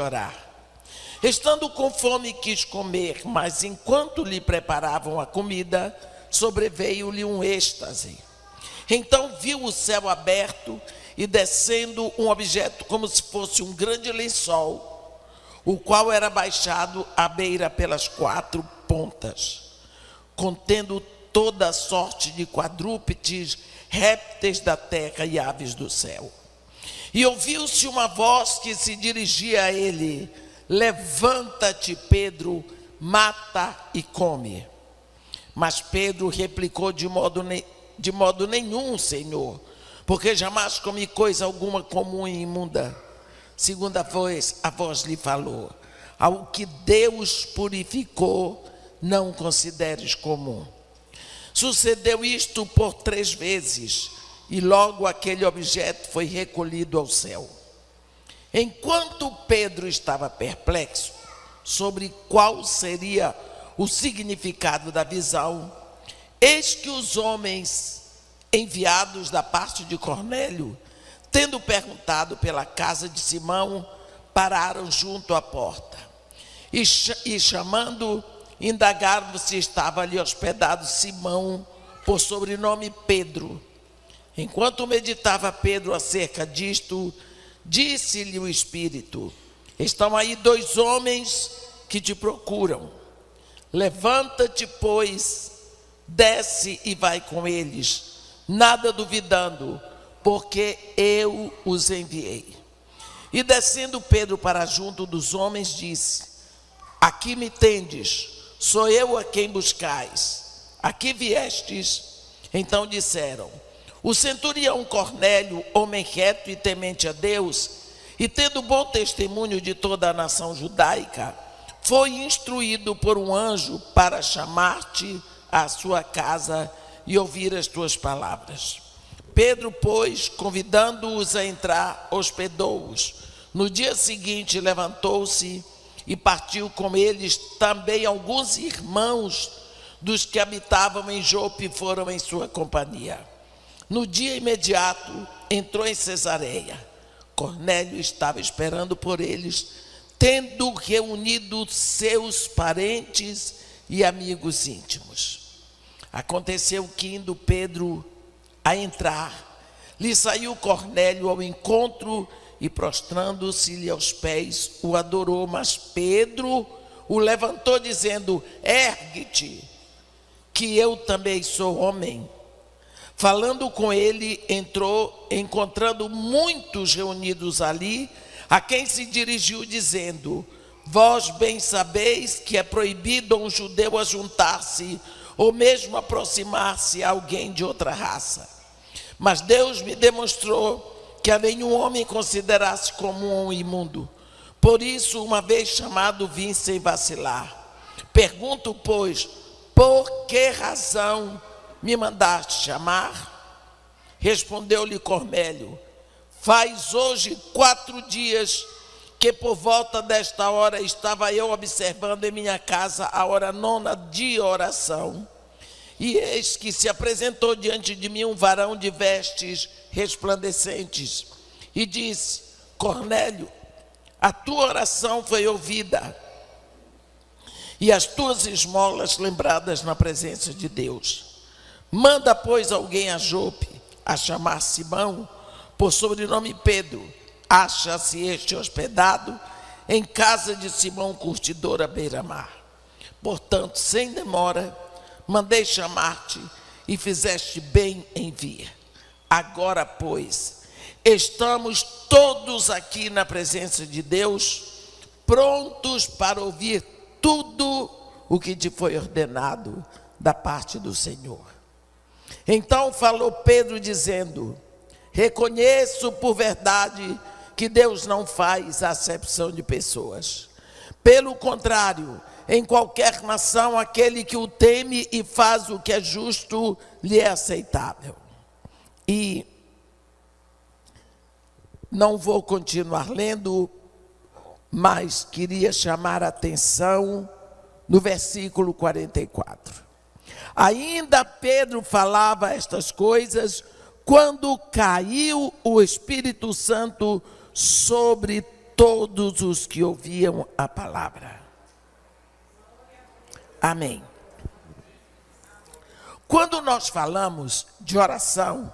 orar. Estando com fome, quis comer, mas enquanto lhe preparavam a comida, sobreveio-lhe um êxtase. Então viu o céu aberto e descendo um objeto como se fosse um grande lençol, o qual era baixado à beira pelas 4 pontas, contendo toda a sorte de quadrúpedes, répteis da terra e aves do céu. E ouviu-se uma voz que se dirigia a ele: levanta-te, Pedro, mata e come. Mas Pedro replicou: de modo nenhum, Senhor, porque jamais comi coisa alguma comum e imunda. Segunda vez a voz lhe falou: ao que Deus purificou, não consideres comum. Sucedeu isto por 3 vezes, e logo aquele objeto foi recolhido ao céu. Enquanto Pedro estava perplexo sobre qual seria o significado da visão, eis que os homens enviados da parte de Cornélio, tendo perguntado pela casa de Simão, pararam junto à porta. E chamando, indagaram se estava ali hospedado Simão, por sobrenome Pedro. Enquanto meditava Pedro acerca disto, disse-lhe o Espírito: estão aí 2 homens que te procuram. Levanta-te, pois, desce e vai com eles, nada duvidando, porque eu os enviei. E descendo Pedro para junto dos homens, disse: aqui me tendes, sou eu a quem buscais. Aqui viestes? Então disseram: o centurião Cornélio, homem reto e temente a Deus, e tendo bom testemunho de toda a nação judaica, foi instruído por um anjo para chamar-te à sua casa e ouvir as tuas palavras. Pedro, pois, convidando-os a entrar, hospedou-os. No dia seguinte levantou-se e partiu com eles também alguns irmãos dos que habitavam em Jope, foram em sua companhia. No dia imediato entrou em Cesareia. Cornélio estava esperando por eles, tendo reunido seus parentes e amigos íntimos. Aconteceu que, indo Pedro a entrar, lhe saiu Cornélio ao encontro e, prostrando-se-lhe aos pés, o adorou. Mas Pedro o levantou, dizendo: ergue-te, que eu também sou homem. Falando com ele, entrou, encontrando muitos reunidos ali, a quem se dirigiu, dizendo: vós bem sabeis que é proibido a um judeu ajuntar-se, ou mesmo aproximar-se a alguém de outra raça. Mas Deus me demonstrou que a nenhum homem considerasse comum ou imundo. Por isso, uma vez chamado, vim sem vacilar. Pergunto, pois, por que razão me mandaste chamar? Respondeu-lhe Cornélio: faz hoje 4 dias que por volta desta hora estava eu observando em minha casa a hora 9ª de oração. E eis que se apresentou diante de mim um varão de vestes resplandecentes e disse: Cornélio, a tua oração foi ouvida e as tuas esmolas lembradas na presença de Deus. Manda, pois, alguém a Jope a chamar Simão, por sobrenome Pedro. Acha-se este hospedado em casa de Simão curtidor à beira-mar. Portanto, sem demora, mandei chamar-te e fizeste bem em vir. Agora, pois, estamos todos aqui na presença de Deus, prontos para ouvir tudo o que te foi ordenado da parte do Senhor. Então falou Pedro, dizendo: reconheço por verdade que Deus não faz acepção de pessoas. Pelo contrário, em qualquer nação, aquele que o teme e faz o que é justo lhe é aceitável. E não vou continuar lendo, mas queria chamar a atenção no versículo 44. Ainda Pedro falava estas coisas quando caiu o Espírito Santo sobre todos os que ouviam a palavra. Amém. Quando nós falamos de oração,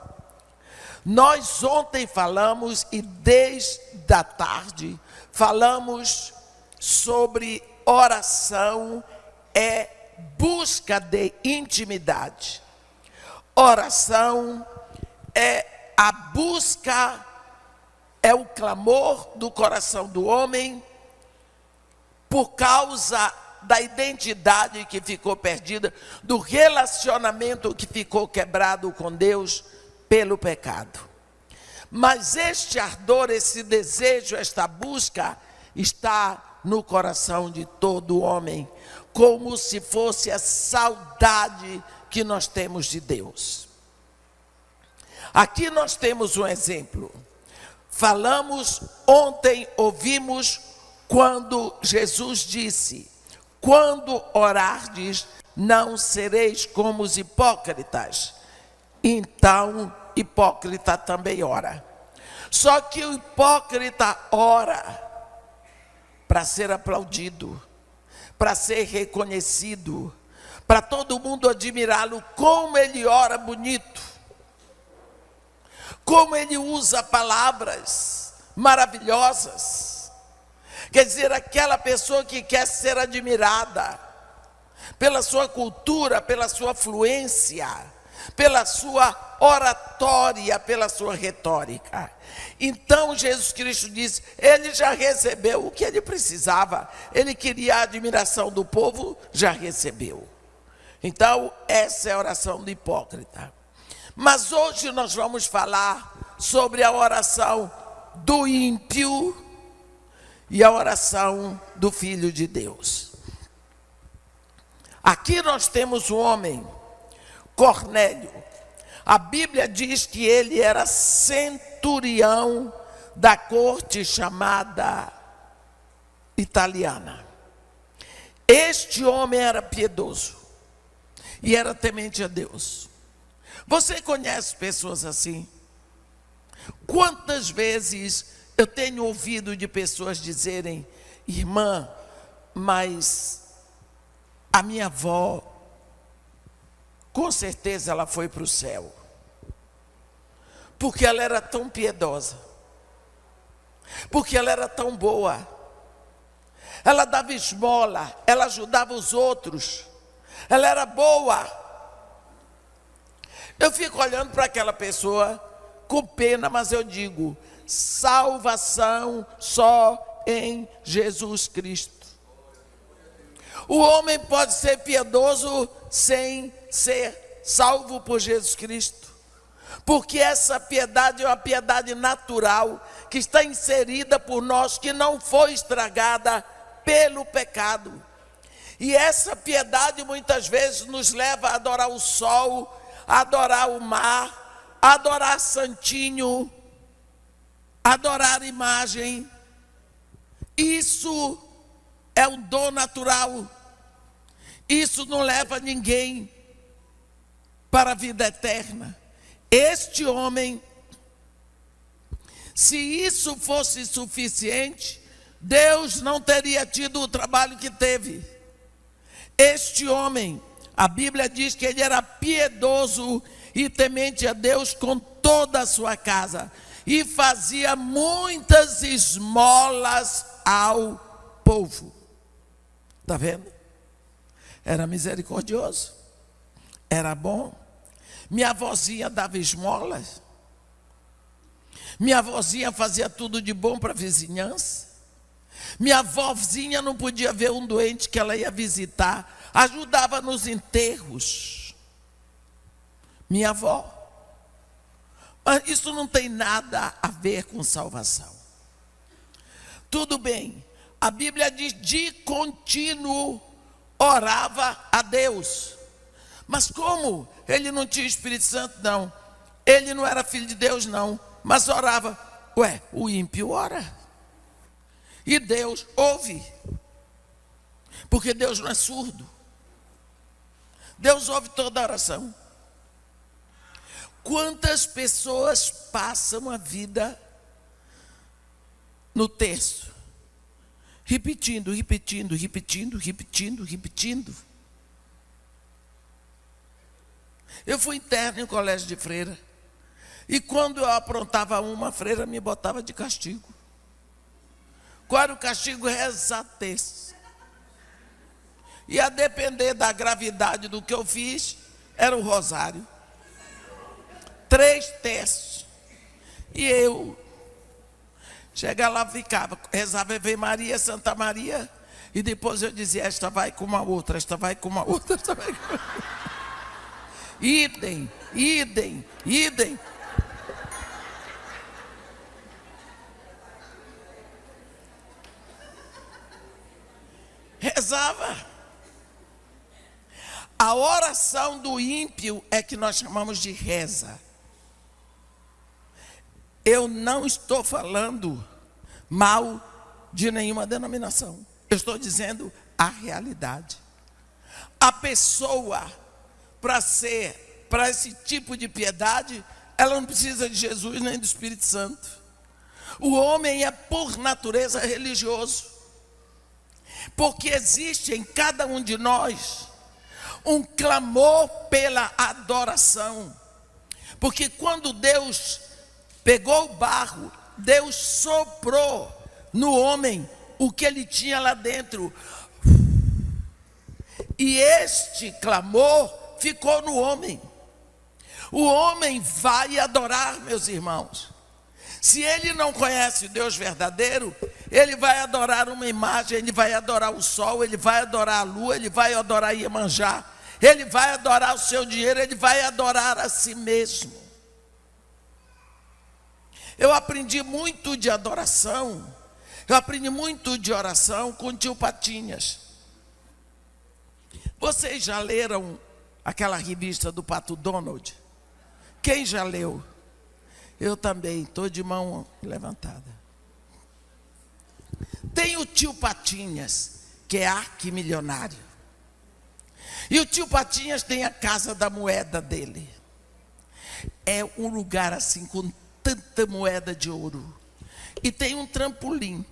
nós ontem falamos e desde a tarde falamos sobre oração é busca de intimidade. Oração é a busca, é o clamor do coração do homem por causa da identidade que ficou perdida, do relacionamento que ficou quebrado com Deus pelo pecado. Mas este ardor, esse desejo, esta busca está no coração de todo homem, como se fosse a saudade que nós temos de Deus. Aqui nós temos um exemplo. Falamos ontem, ouvimos quando Jesus disse: quando orardes, não sereis como os hipócritas. Então, hipócrita também ora. Só que o hipócrita ora para ser aplaudido, para ser reconhecido, para todo mundo admirá-lo, como ele ora bonito, como ele usa palavras maravilhosas. Quer dizer, aquela pessoa que quer ser admirada pela sua cultura, pela sua fluência, pela sua oratória, pela sua retórica. Então Jesus Cristo disse, ele já recebeu o que ele precisava. Ele queria a admiração do povo, já recebeu. Então essa é a oração do hipócrita. Mas hoje nós vamos falar sobre a oração do ímpio e a oração do Filho de Deus. Aqui nós temos um homem, Cornélio. A Bíblia diz que ele era centurião da corte chamada italiana. Este homem era piedoso e era temente a Deus. Você conhece pessoas assim? Quantas vezes eu tenho ouvido de pessoas dizerem: irmã, mas a minha avó, com certeza ela foi para o céu, porque ela era tão piedosa, porque ela era tão boa, ela dava esmola, ela ajudava os outros, ela era boa. Eu fico olhando para aquela pessoa com pena, mas eu digo: salvação só em Jesus Cristo. O homem pode ser piedoso sem ser salvo por Jesus Cristo, porque essa piedade é uma piedade natural, que está inserida por nós, que não foi estragada pelo pecado. E essa piedade muitas vezes nos leva a adorar o sol, a adorar o mar, a adorar santinho, adorar imagem. Isso é um dom natural. Isso não leva ninguém para a vida eterna. Este homem, se isso fosse suficiente, Deus não teria tido o trabalho que teve. Este homem, a Bíblia diz que ele era piedoso e temente a Deus com toda a sua casa, e fazia muitas esmolas ao povo. Está vendo? Era misericordioso, era bom. Minha avózinha dava esmolas, minha avózinha fazia tudo de bom para a vizinhança. Minha avózinha não podia ver um doente que ela ia visitar, ajudava nos enterros. Minha avó. Mas isso não tem nada a ver com salvação. Tudo bem, a Bíblia diz: de contínuo orava a Deus. Mas como? Ele não tinha Espírito Santo, não. Ele não era filho de Deus, não. Mas orava. Ué, o ímpio ora. E Deus ouve. Porque Deus não é surdo. Deus ouve toda a oração. Quantas pessoas passam a vida no terço, repetindo, repetindo, repetindo, repetindo, repetindo. Eu fui interno em colégio de freira. E quando eu aprontava uma, a freira me botava de castigo. Qual era o castigo? Rezar texto. E a depender da gravidade do que eu fiz, era o rosário. 3 textos. E eu chegava lá, ficava, rezava Ave Maria, Santa Maria, e depois eu dizia, esta vai com uma outra, esta vai com uma outra, esta vai com uma outra. Idem, idem, idem. Rezava. A oração do ímpio é que nós chamamos de reza. Eu não estou falando mal de nenhuma denominação. Eu estou dizendo a realidade. A pessoa, para esse tipo de piedade, ela não precisa de Jesus nem do Espírito Santo. O homem é por natureza religioso. Porque existe em cada um de nós um clamor pela adoração. Porque quando Deus pegou o barro, Deus soprou no homem o que ele tinha lá dentro. E este clamor ficou no homem. O homem vai adorar, meus irmãos. Se ele não conhece Deus verdadeiro, ele vai adorar uma imagem, ele vai adorar o sol, ele vai adorar a lua, ele vai adorar Iemanjá, ele vai adorar o seu dinheiro, ele vai adorar a si mesmo. Eu aprendi muito de adoração, eu aprendi muito de oração com o tio Patinhas. Vocês já leram aquela revista do Pato Donald? Quem já leu? Eu também, estou de mão levantada. Tem o tio Patinhas, que é arquimilionário. E o tio Patinhas tem a casa da moeda dele. É um lugar assim, com tanta moeda de ouro. E tem um trampolim.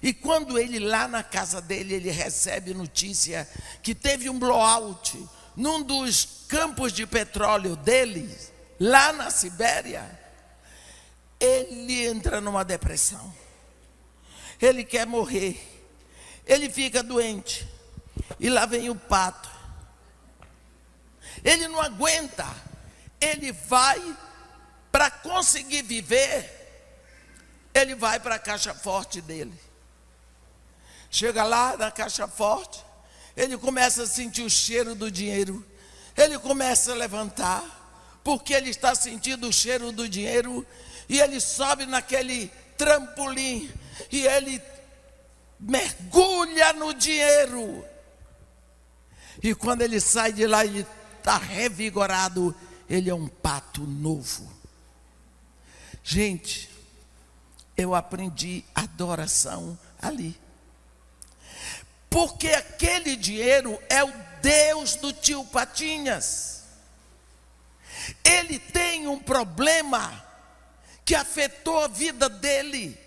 E quando ele, lá na casa dele, ele recebe notícia que teve um blowout num dos campos de petróleo dele, lá na Sibéria, ele entra numa depressão. Ele quer morrer. Ele fica doente. E lá vem o pato. Ele não aguenta. Ele vai, para conseguir viver, ele vai para a caixa forte dele. Chega lá na caixa forte, ele começa a sentir o cheiro do dinheiro. Ele começa a levantar, porque ele está sentindo o cheiro do dinheiro. E ele sobe naquele trampolim e ele mergulha no dinheiro. E quando ele sai de lá, ele está revigorado. Ele é um pato novo. Gente, eu aprendi adoração ali. Porque aquele dinheiro é o Deus do tio Patinhas. Ele tem um problema que afetou a vida dele.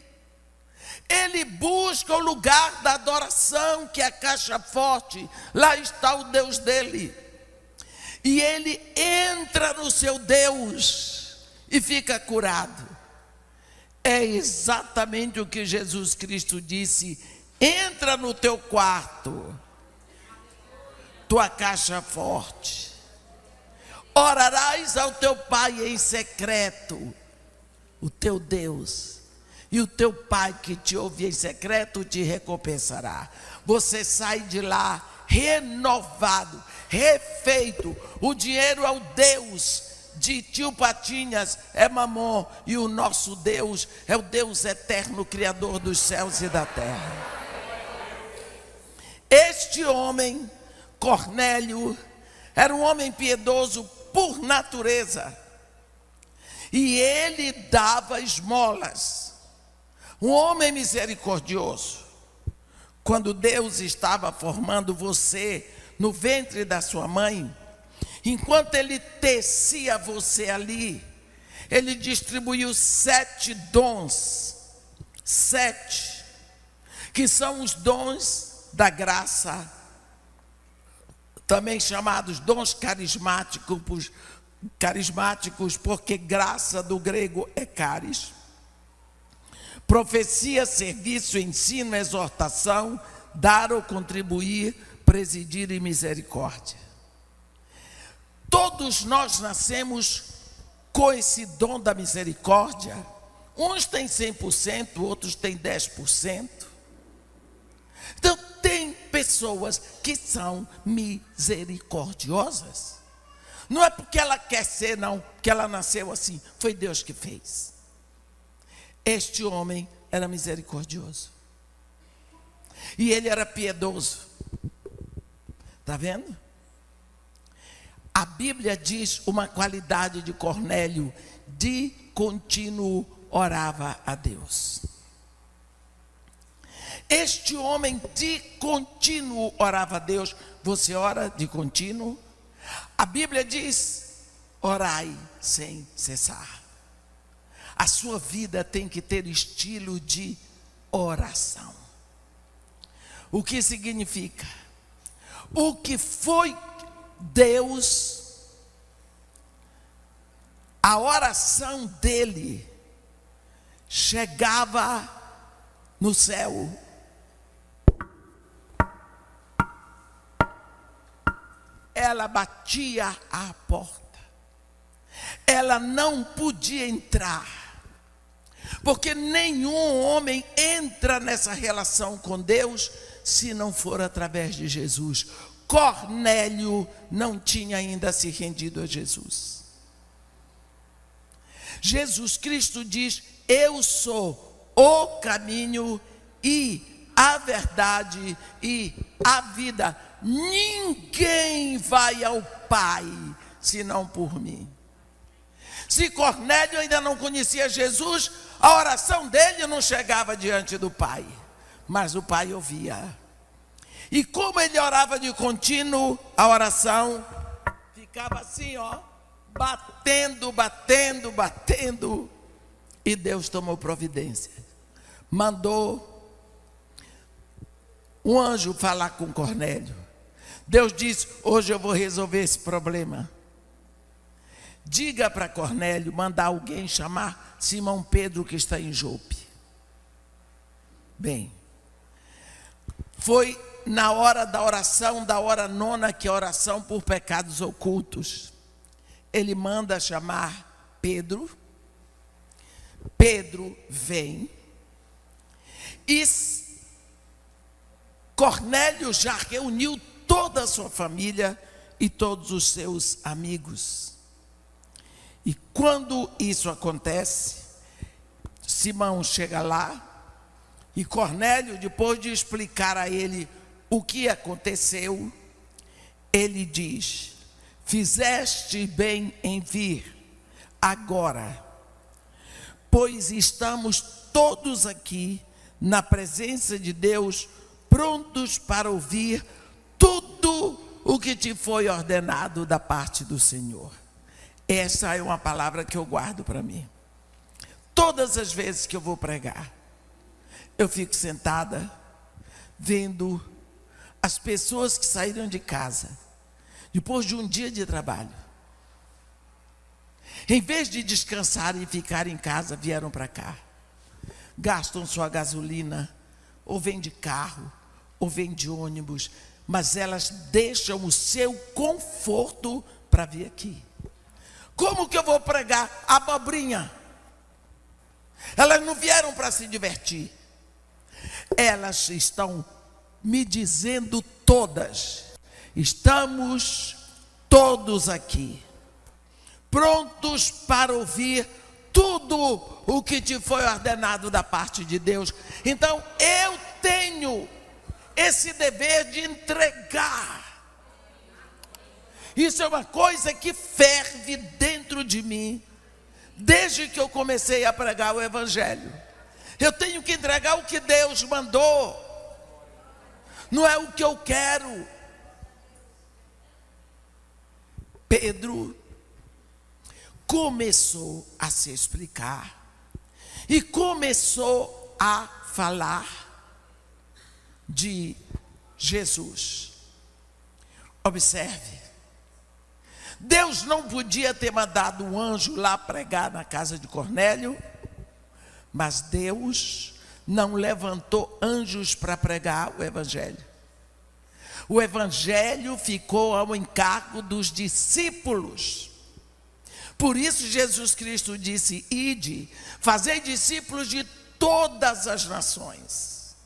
Ele busca o lugar da adoração, que é a caixa forte. Lá está o Deus dele. E ele entra no seu Deus e fica curado. É exatamente o que Jesus Cristo disse: entra no teu quarto, tua caixa forte. Orarás ao teu Pai em secreto, o teu Deus, e o teu Pai que te ouve em secreto te recompensará. Você sai de lá renovado, refeito. O dinheiro é o Deus de tio Patinhas, é Mamon, e o nosso Deus é o Deus eterno, Criador dos céus e da terra. Este homem, Cornélio, era um homem piedoso por natureza. E ele dava esmolas. Um homem misericordioso. Quando Deus estava formando você no ventre da sua mãe, enquanto ele tecia você ali, ele distribuiu 7 dons. 7. que são os dons da graça, também chamados dons carismáticos, porque graça do grego é caris. Profecia, serviço, ensino, exortação, dar ou contribuir, presidir e misericórdia. Todos nós nascemos com esse dom da misericórdia. Uns têm 100%, outros têm 10%. Então, tem pessoas que são misericordiosas. Não é porque ela quer ser, não, porque ela nasceu assim. Foi Deus que fez. Este homem era misericordioso. E ele era piedoso. Está vendo? A Bíblia diz uma qualidade de Cornélio: de contínuo orava a Deus. Este homem de contínuo orava a Deus. Você ora de contínuo? A Bíblia diz: orai sem cessar. A sua vida tem que ter estilo de oração. O que significa? O que foi Deus, a oração dele chegava no céu. Ela batia à porta. Ela não podia entrar, porque nenhum homem entra nessa relação com Deus se não for através de Jesus. Cornélio não tinha ainda se rendido a Jesus. Jesus Cristo diz: eu sou o caminho e a verdade e a vida. Ninguém vai ao Pai senão por mim. Se Cornélio ainda não conhecia Jesus, a oração dele não chegava diante do Pai, mas o Pai ouvia. E como ele orava de contínuo, a oração ficava assim, ó, batendo. E Deus tomou providência. Mandou um anjo falar com Cornélio. Deus disse: hoje eu vou resolver esse problema. Diga para Cornélio mandar alguém chamar Simão Pedro, que está em Jope. Bem, foi na hora da oração, da hora nona, que é a oração por pecados ocultos. Ele manda chamar Pedro. Pedro vem. E Cornélio já reuniu toda a sua família e todos os seus amigos. E quando isso acontece, Simão chega lá e Cornélio, depois de explicar a ele o que aconteceu, ele diz: fizeste bem em vir agora, pois estamos todos aqui na presença de Deus, prontos para ouvir tudo o que te foi ordenado da parte do Senhor. Essa é uma palavra que eu guardo para mim. Todas as vezes que eu vou pregar, eu fico sentada vendo as pessoas que saíram de casa depois de um dia de trabalho. Em vez de descansar e ficar em casa, vieram para cá. Gastam sua gasolina, ou vêm de carro, ou vêm de ônibus, mas elas deixam o seu conforto para vir aqui. Como que eu vou pregar abobrinha? Elas não vieram para se divertir. Elas estão me dizendo todas: estamos todos aqui, prontos para ouvir tudo o que te foi ordenado da parte de Deus. Então eu tenho esse dever de entregar. Isso é uma coisa que ferve dentro de mim, desde que eu comecei a pregar o Evangelho. Eu tenho que entregar o que Deus mandou, não é o que eu quero. Pedro começou a se explicar e começou a falar. de Jesus. Observe, Deus não podia ter mandado um anjo lá pregar na casa de Cornélio, mas Deus não levantou anjos para pregar o evangelho. O evangelho ficou ao encargo dos discípulos. Por isso Jesus Cristo disse: ide, fazei discípulos de todas as nações.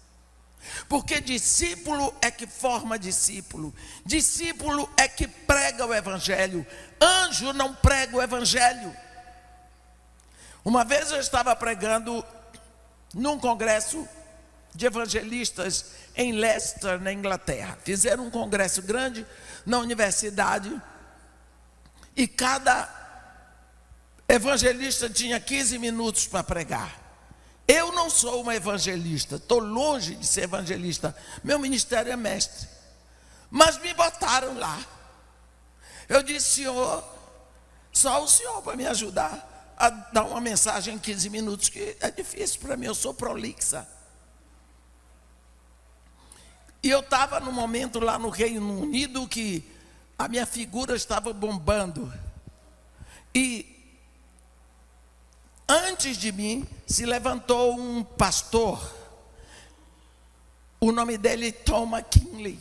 Porque discípulo é que forma discípulo. Discípulo é que prega o evangelho. Anjo não prega o evangelho. Uma vez eu estava pregando num congresso de evangelistas em Leicester, na Inglaterra. Fizeram um congresso grande na universidade e cada evangelista tinha 15 minutos para pregar. Eu não sou uma evangelista, estou longe de ser evangelista. Meu ministério é mestre. Mas me botaram lá. Eu disse: Senhor, só o Senhor para me ajudar a dar uma mensagem em 15 minutos, que é difícil para mim, eu sou prolixa. E eu estava num momento lá no Reino Unido que a minha figura estava bombando. E antes de mim se levantou um pastor, o nome dele Tom McKinley,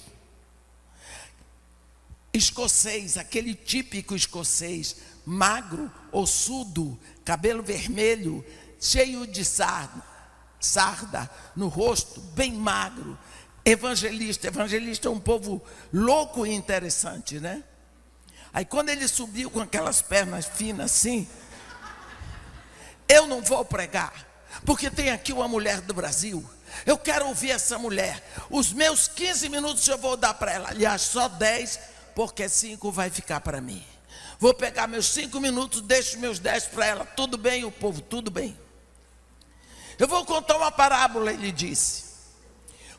escocês, aquele típico escocês, magro, ossudo, cabelo vermelho, cheio de sarda no rosto, bem magro, evangelista. Evangelista é um povo louco e interessante, né? Aí quando ele subiu com aquelas pernas finas assim, eu não vou pregar, porque tem aqui uma mulher do Brasil, eu quero ouvir essa mulher, os meus 15 minutos eu vou dar para ela, aliás só 10, porque 5 vai ficar para mim. Vou pegar meus 5 minutos, deixo meus 10 para ela. Tudo bem, o povo, tudo bem. Eu vou contar uma parábola, ele disse.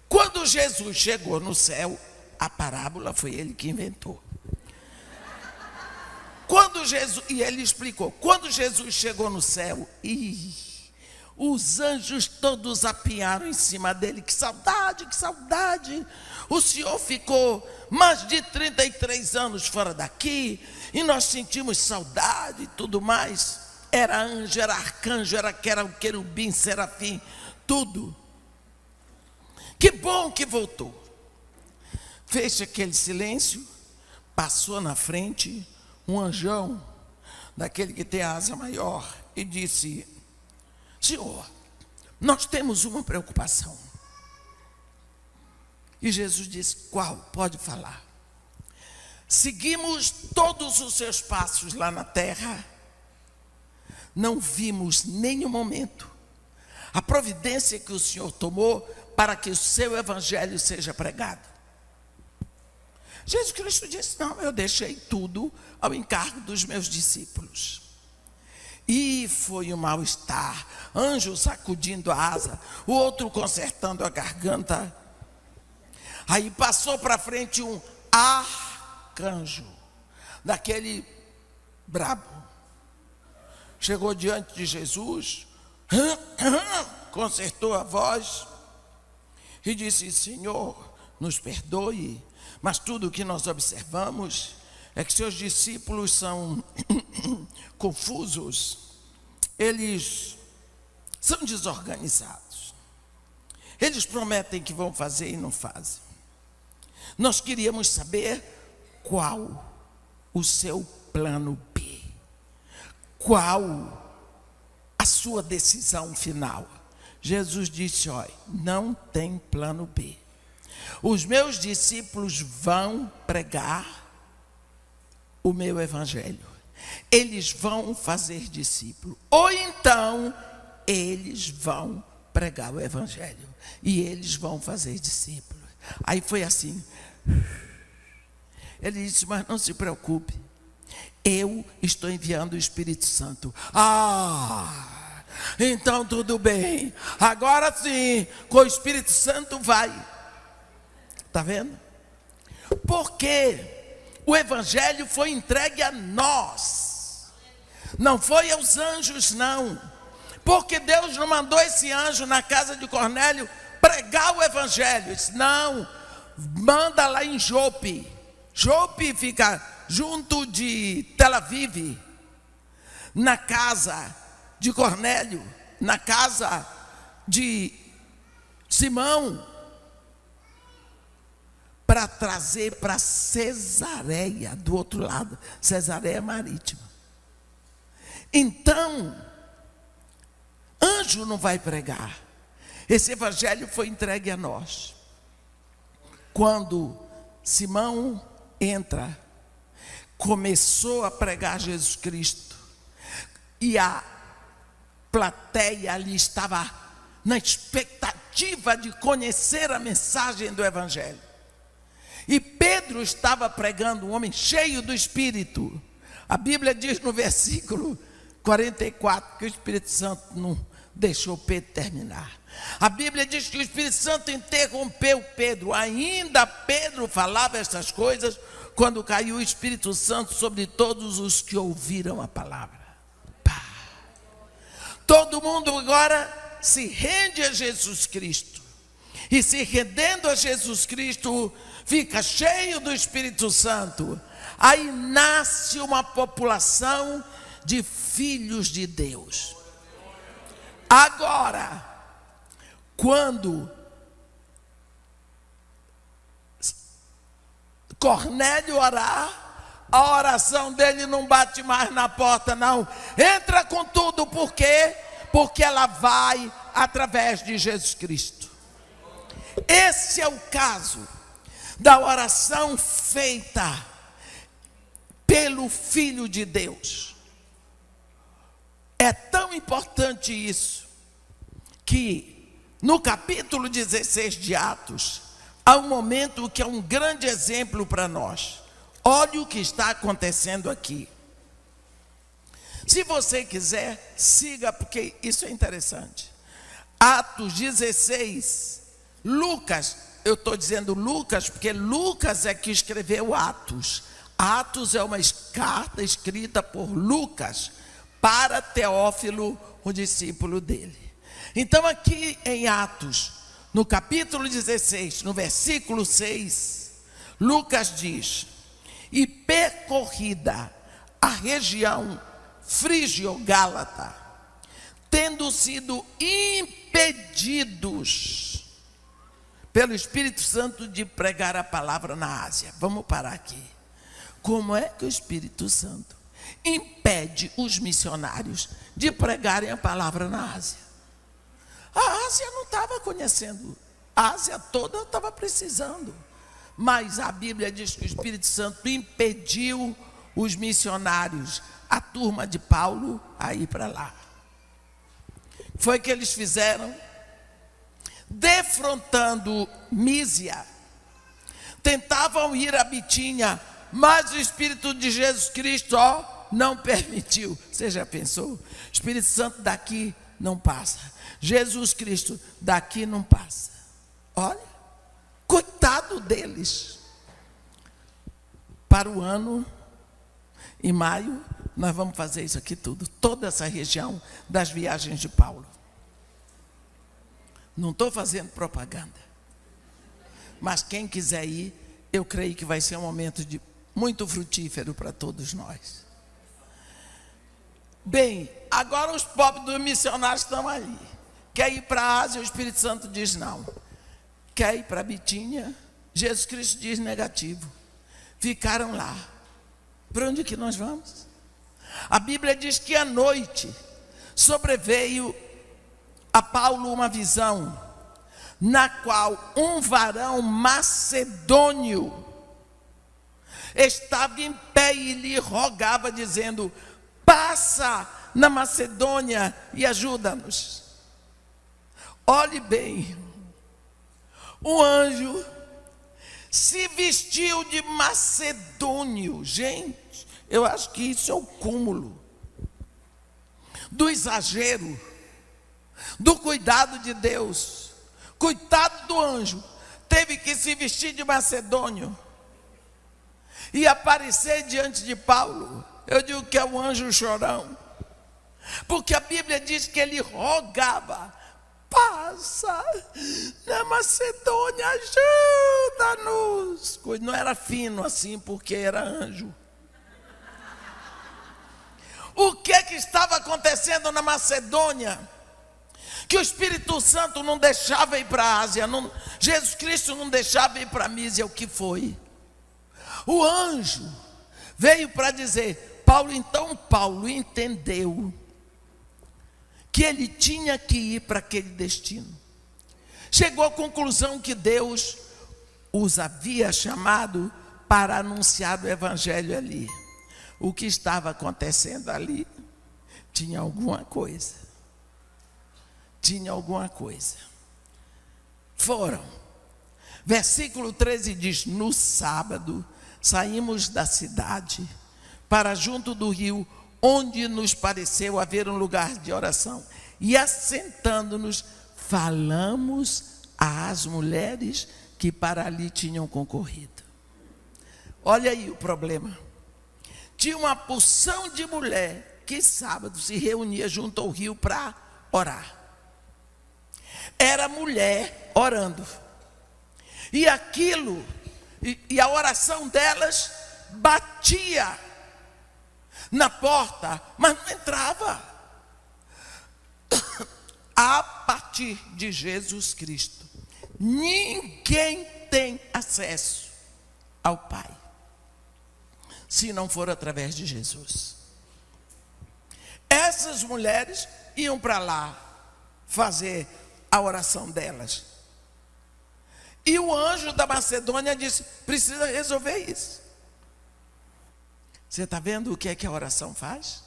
Quando Jesus chegou no céu, a parábola foi ele que inventou. E ele explicou, quando Jesus chegou no céu, os anjos todos apinharam em cima dele. Que saudade, que saudade. O Senhor ficou mais de 33 anos fora daqui, e nós sentimos saudade e tudo mais. Era anjo, era arcanjo, era querubim, serafim, tudo. Que bom que voltou. Fez aquele silêncio, passou na frente um anjão, daquele que tem a asa maior, e disse: Senhor, nós temos uma preocupação. E Jesus disse: qual? Pode falar. Seguimos todos os seus passos lá na terra, não vimos nenhum momento a providência que o Senhor tomou para que o seu evangelho seja pregado. Jesus Cristo disse: não, eu deixei tudo ao encargo dos meus discípulos. E foi um mal-estar, anjo sacudindo a asa, o outro consertando a garganta. Aí passou para frente um arcanjo, daquele brabo. Chegou diante de Jesus, consertou a voz e disse: Senhor, nos perdoe, mas tudo o que nós observamos é que seus discípulos são confusos, eles são desorganizados, eles prometem que vão fazer e não fazem. Nós queríamos saber qual o seu plano B, qual a sua decisão final. Jesus disse: olha, não tem plano B. Os meus discípulos vão pregar o meu evangelho. Eles vão fazer discípulo. Ou então, eles vão pregar o evangelho. E eles vão fazer discípulo. Aí foi assim. Ele disse: mas não se preocupe, eu estou enviando o Espírito Santo. Então tudo bem. Agora sim, com o Espírito Santo vai. Está vendo? Porque o evangelho foi entregue a nós, não foi aos anjos, não. Porque Deus não mandou esse anjo na casa de Cornélio pregar o evangelho. Eu disse, não, manda lá em Jope. Jope fica junto de Tel Aviv, na casa de Cornélio, na casa de Simão, para trazer para Cesareia, do outro lado, Cesareia Marítima. Então, anjo não vai pregar. Esse evangelho foi entregue a nós. Quando Simão entra, começou a pregar Jesus Cristo, e a plateia ali estava na expectativa de conhecer a mensagem do evangelho. E Pedro estava pregando, um homem cheio do Espírito. A Bíblia diz no versículo 44 que o Espírito Santo não deixou Pedro terminar. A Bíblia diz que o Espírito Santo interrompeu Pedro. Ainda Pedro falava essas coisas quando caiu o Espírito Santo sobre todos os que ouviram a palavra. Pá. Todo mundo agora se rende a Jesus Cristo. E se rendendo a Jesus Cristo, fica cheio do Espírito Santo. Aí nasce uma população de filhos de Deus. Agora, quando Cornélio orar, a oração dele não bate mais na porta, não. Entra com tudo, por quê? Porque ela vai através de Jesus Cristo. Esse é o caso da oração feita pelo Filho de Deus. É tão importante isso, que no capítulo 16 de Atos, há um momento que é um grande exemplo para nós. Olha o que está acontecendo aqui. Se você quiser, siga, porque isso é interessante. Atos 16, Lucas, eu estou dizendo Lucas, porque Lucas é que escreveu Atos. Atos é uma carta escrita por Lucas para Teófilo, o discípulo dele. Então aqui em Atos, no capítulo 16, no versículo 6, Lucas diz: e percorrida a região frígio-gálata, tendo sido impedidos pelo Espírito Santo de pregar a palavra na Ásia. Vamos parar aqui. Como é que o Espírito Santo impede os missionários de pregarem a palavra na Ásia? A Ásia não estava conhecendo, a Ásia toda estava precisando, mas a Bíblia diz que o Espírito Santo impediu os missionários, a turma de Paulo, a ir para lá. Foi o que eles fizeram? Defrontando Mísia, tentavam ir a Bitínia, mas o Espírito de Jesus Cristo, não permitiu. Você já pensou? O Espírito Santo daqui não passa, Jesus Cristo daqui não passa. Olha, coitado deles. Para o ano, em maio, nós vamos fazer isso aqui tudo, toda essa região das viagens de Paulo. Não estou fazendo propaganda, mas quem quiser ir, eu creio que vai ser um momento muito frutífero para todos nós. Bem, agora os pobres dos missionários estão ali. Quer ir para a Ásia, o Espírito Santo diz não. Quer ir para Bitínia, Jesus Cristo diz negativo. Ficaram lá. Para onde que nós vamos? A Bíblia diz que à noite sobreveio a Paulo uma visão, na qual um varão macedônio estava em pé e lhe rogava, dizendo: passa na Macedônia e ajuda-nos. Olhe bem, o anjo se vestiu de macedônio. Gente, eu acho que isso é o cúmulo do exagero, do cuidado de Deus. Coitado do anjo, teve que se vestir de macedônio e aparecer diante de Paulo. Eu digo que é o anjo chorão, porque a Bíblia diz que ele rogava: passa na Macedônia, ajuda-nos. Não era fino assim, porque era anjo. O que estava acontecendo na Macedônia? Que o Espírito Santo não deixava ir para a Ásia, Jesus Cristo não deixava ir para a Mísia. O que foi? O anjo veio para dizer, Paulo entendeu que ele tinha que ir para aquele destino. Chegou à conclusão que Deus os havia chamado para anunciar o evangelho ali. O que estava acontecendo ali tinha alguma coisa. Tinha alguma coisa. Foram. Versículo 13 diz: no sábado saímos da cidade para junto do rio, onde nos pareceu haver um lugar de oração. E assentando-nos, falamos às mulheres que para ali tinham concorrido. Olha aí o problema. Tinha uma porção de mulher que sábado se reunia junto ao rio para orar. Era mulher orando. E aquilo, e a oração delas batia na porta, mas não entrava. A partir de Jesus Cristo, ninguém tem acesso ao Pai, se não for através de Jesus. Essas mulheres iam para lá fazer a oração delas. E o anjo da Macedônia disse: precisa resolver isso. Você está vendo o que é que a oração faz?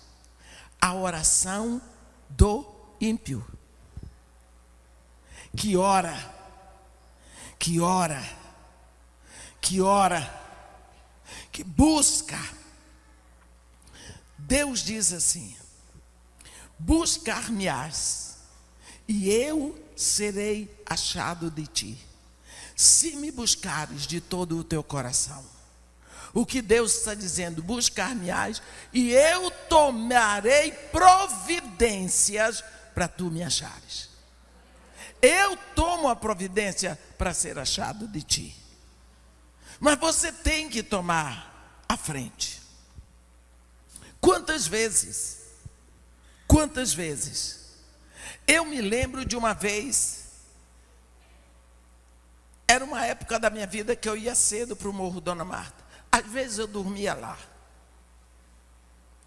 A oração do ímpio, que ora, que busca. Deus diz assim: buscar-me-ás, e eu serei achado de ti, se me buscares de todo o teu coração. O que Deus está dizendo: buscar-me-ás, e eu tomarei providências para tu me achares. Eu tomo a providência para ser achado de ti. Mas você tem que tomar a frente. Quantas vezes eu me lembro de uma vez, era uma época da minha vida que eu ia cedo para o Morro Dona Marta. Às vezes eu dormia lá.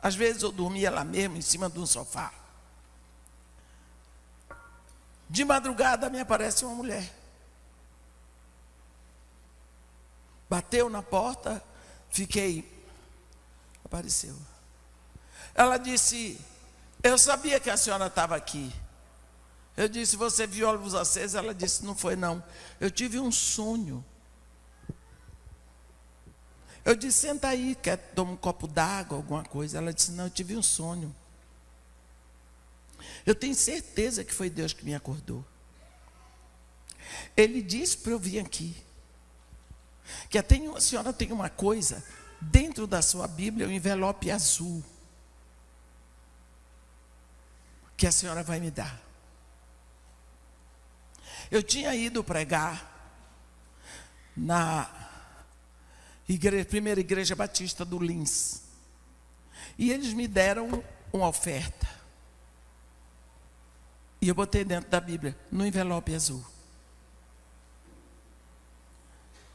Às vezes eu dormia lá mesmo, em cima de um sofá. De madrugada me aparece uma mulher. Bateu na porta, apareceu. Ela disse: eu sabia que a senhora estava aqui. Eu disse: você viu a luz acesa? Ela disse: não foi não. Eu tive um sonho. Eu disse: senta aí, quer tomar um copo d'água, alguma coisa? Ela disse: não, eu tive um sonho. Eu tenho certeza que foi Deus que me acordou. Ele disse para eu vir aqui, que a senhora tem uma coisa, dentro da sua Bíblia, um envelope azul, que a senhora vai me dar. Eu tinha ido pregar na primeira igreja batista do Lins, e eles me deram uma oferta, e eu botei dentro da Bíblia, no envelope azul.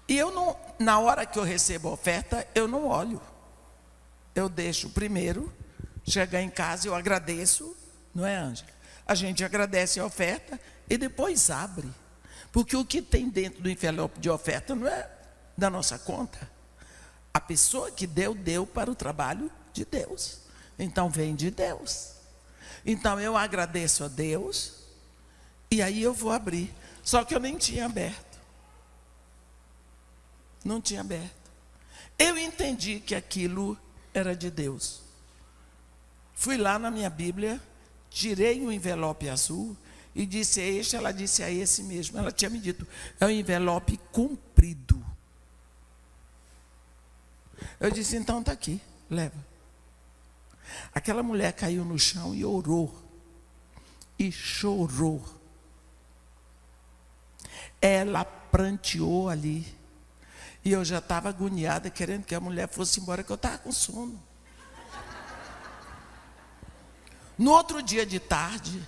E eu não, na hora que eu recebo a oferta, eu não olho. Eu deixo primeiro, chegar em casa, eu agradeço, não é, Ângela? A gente agradece a oferta e depois abre. Porque o que tem dentro do envelope de oferta não é da nossa conta. A pessoa que deu para o trabalho de Deus. Então vem de Deus. Então eu agradeço a Deus e aí eu vou abrir. Só que eu nem tinha aberto. Não tinha aberto. Eu entendi que aquilo era de Deus. Fui lá na minha Bíblia, tirei um envelope azul e disse: é este? Ela disse: é esse mesmo. Ela tinha me dito: é um envelope comprido. Eu disse: então está aqui, leva. Aquela mulher caiu no chão e orou, e chorou, ela pranteou ali. E eu já estava agoniada, querendo que a mulher fosse embora, que eu estava com sono. No outro dia de tarde,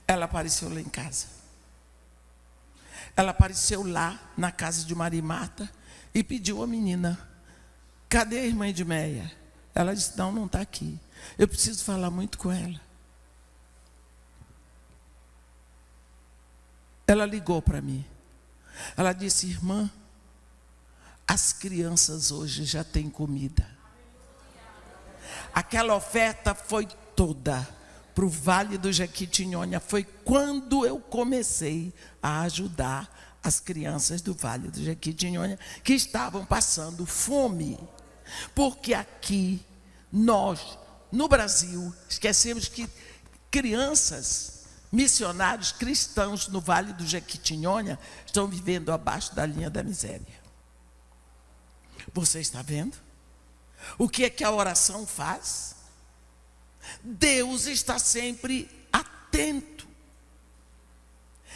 ela apareceu lá em casa. Ela apareceu lá na casa de Maria e Marta e pediu a menina: cadê a irmã Edmeia? Ela disse: não está aqui. Eu preciso falar muito com ela. Ela ligou para mim. Ela disse: irmã, as crianças hoje já têm comida. Aquela oferta foi toda para o Vale do Jequitinhonha. Foi quando eu comecei a ajudar as crianças do Vale do Jequitinhonha que estavam passando fome. Porque aqui, nós, no Brasil, esquecemos que crianças, missionários cristãos no Vale do Jequitinhonha estão vivendo abaixo da linha da miséria. Você está vendo? O que é que a oração faz? Deus está sempre atento.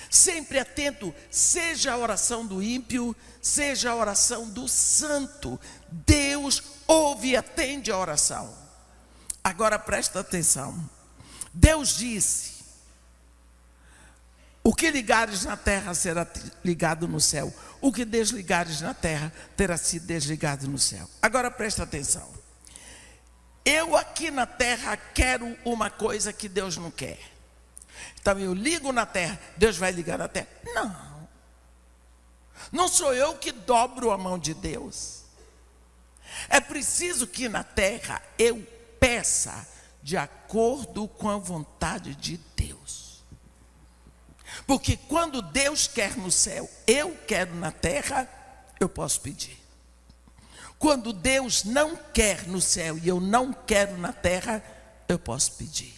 Sempre atento, seja a oração do ímpio, seja a oração do santo. Deus ouve e atende a oração. Agora presta atenção. Deus disse: o que ligares na terra será ligado no céu. O que desligares na terra terá sido desligado no céu. Agora presta atenção. Eu aqui na terra quero uma coisa que Deus não quer. Então eu ligo na terra, Deus vai ligar na terra? Não. Não sou eu que dobro a mão de Deus. É preciso que na terra eu peça de acordo com a vontade de Deus. Porque quando Deus quer no céu, eu quero na terra, eu posso pedir. Quando Deus não quer no céu e eu não quero na terra, eu posso pedir.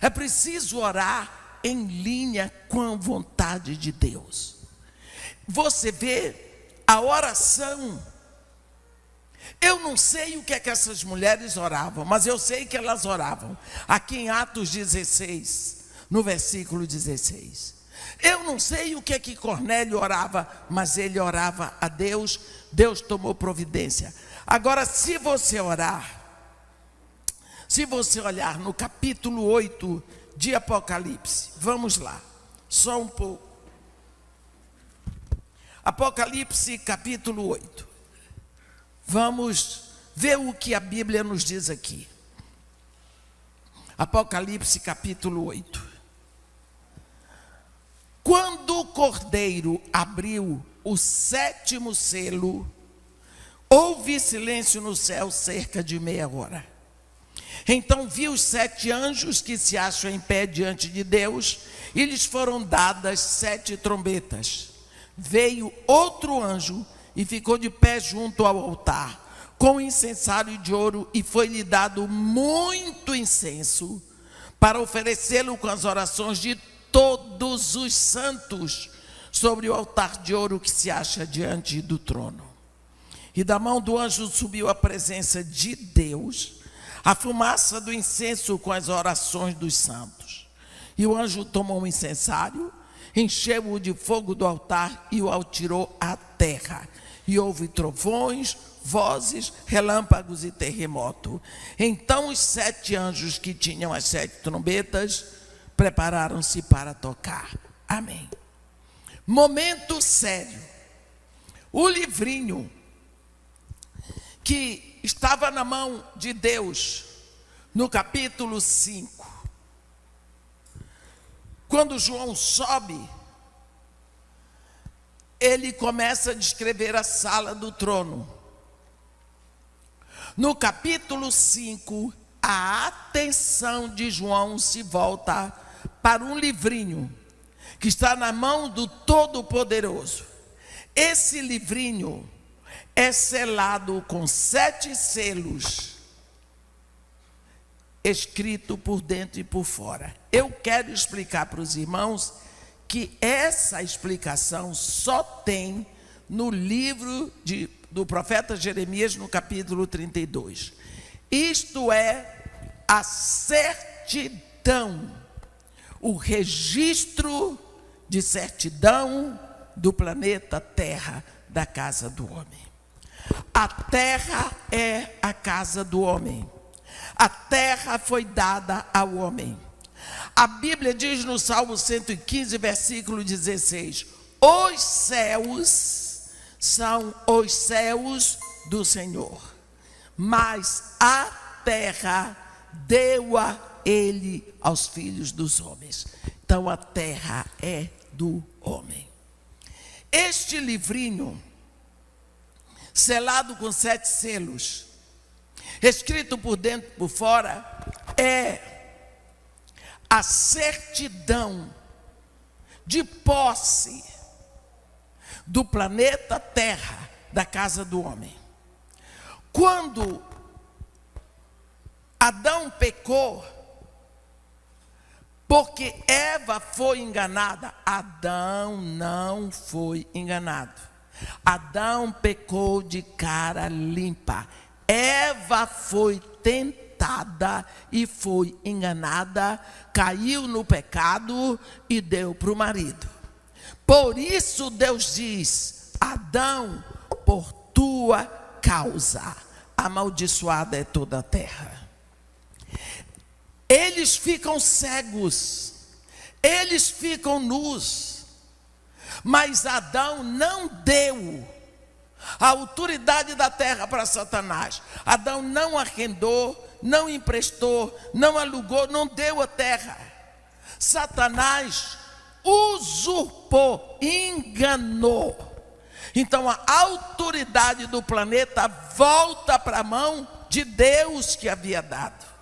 É preciso orar em linha com a vontade de Deus. Você vê a oração. Eu não sei o que é que essas mulheres oravam, mas eu sei que elas oravam. Aqui em Atos 16, no versículo 16. Eu não sei o que é que Cornélio orava, mas ele orava a Deus. Deus tomou providência. Agora, se você orar, se você olhar no capítulo 8 de Apocalipse, vamos lá, só um pouco. Apocalipse capítulo 8. Vamos ver o que a Bíblia nos diz aqui. Apocalipse capítulo 8. Quando o Cordeiro abriu o 7º selo, houve silêncio no céu cerca de meia hora. Então vi os 7 anjos que se acham em pé diante de Deus, e lhes foram dadas 7 trombetas. Veio outro anjo e ficou de pé junto ao altar, com incensário de ouro, e foi-lhe dado muito incenso, para oferecê-lo com as orações de todos os santos, sobre o altar de ouro que se acha diante do trono. E da mão do anjo subiu a presença de Deus, a fumaça do incenso com as orações dos santos. E o anjo tomou um incensário, encheu-o de fogo do altar e o atirou à terra. E houve trovões, vozes, relâmpagos e terremoto. Então os 7 anjos que tinham as 7 trombetas prepararam-se para tocar. Amém. Momento sério. O livrinho que estava na mão de Deus, no capítulo 5, quando João sobe, ele começa a descrever a sala do trono. No capítulo 5, a atenção de João se volta para um livrinho que está na mão do Todo-Poderoso. Esse livrinho é selado com 7 selos, escrito por dentro e por fora. Eu quero explicar para os irmãos que essa explicação só tem no livro do profeta Jeremias, no capítulo 32. Isto é a certidão, o registro de certidão do planeta Terra, da casa do homem. A terra é a casa do homem. A terra foi dada ao homem. A Bíblia diz no Salmo 115, versículo 16: os céus são os céus do Senhor, mas a terra deu-a ele aos filhos dos homens. Então a terra é do homem. Este livrinho, selado com 7 selos, escrito por dentro e por fora, é a certidão de posse do planeta Terra, da casa do homem. Quando Adão pecou, porque Eva foi enganada, Adão não foi enganado. Adão pecou de cara limpa. Eva foi tentada e foi enganada, caiu no pecado e deu para o marido. Por isso Deus diz: Adão, por tua causa, amaldiçoada é toda a terra. Eles ficam cegos, eles ficam nus, mas Adão não deu a autoridade da terra para Satanás. Adão não arrendou, não emprestou, não alugou, não deu a terra. Satanás usurpou, enganou. Então a autoridade do planeta volta para a mão de Deus que havia dado.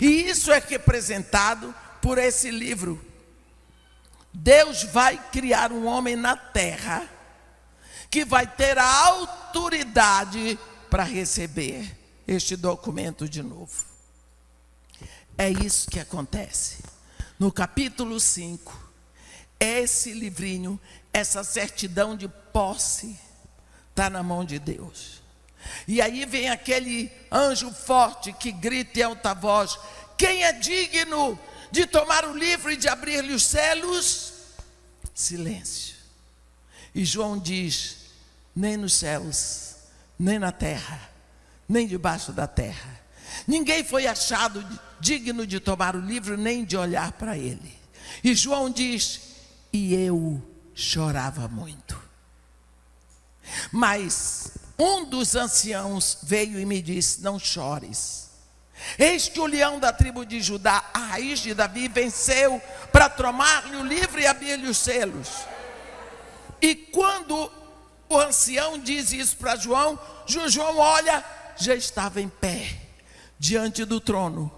E isso é representado por esse livro. Deus vai criar um homem na terra que vai ter a autoridade para receber este documento de novo. É isso que acontece. No capítulo 5, esse livrinho, essa certidão de posse, está na mão de Deus. E aí vem aquele anjo forte que grita em alta voz: quem é digno de tomar o livro e de abrir-lhe os selos? Silêncio. E João diz: nem nos céus, nem na terra, nem debaixo da terra, ninguém foi achado digno de tomar o livro, nem de olhar para ele. E João diz: e eu chorava muito. Mas um dos anciãos veio e me disse: não chores. Eis que o leão da tribo de Judá, a raiz de Davi, venceu para tomar-lhe o livro e abrir-lhe os selos. E quando o ancião diz isso para João, João olha, já estava em pé, diante do trono,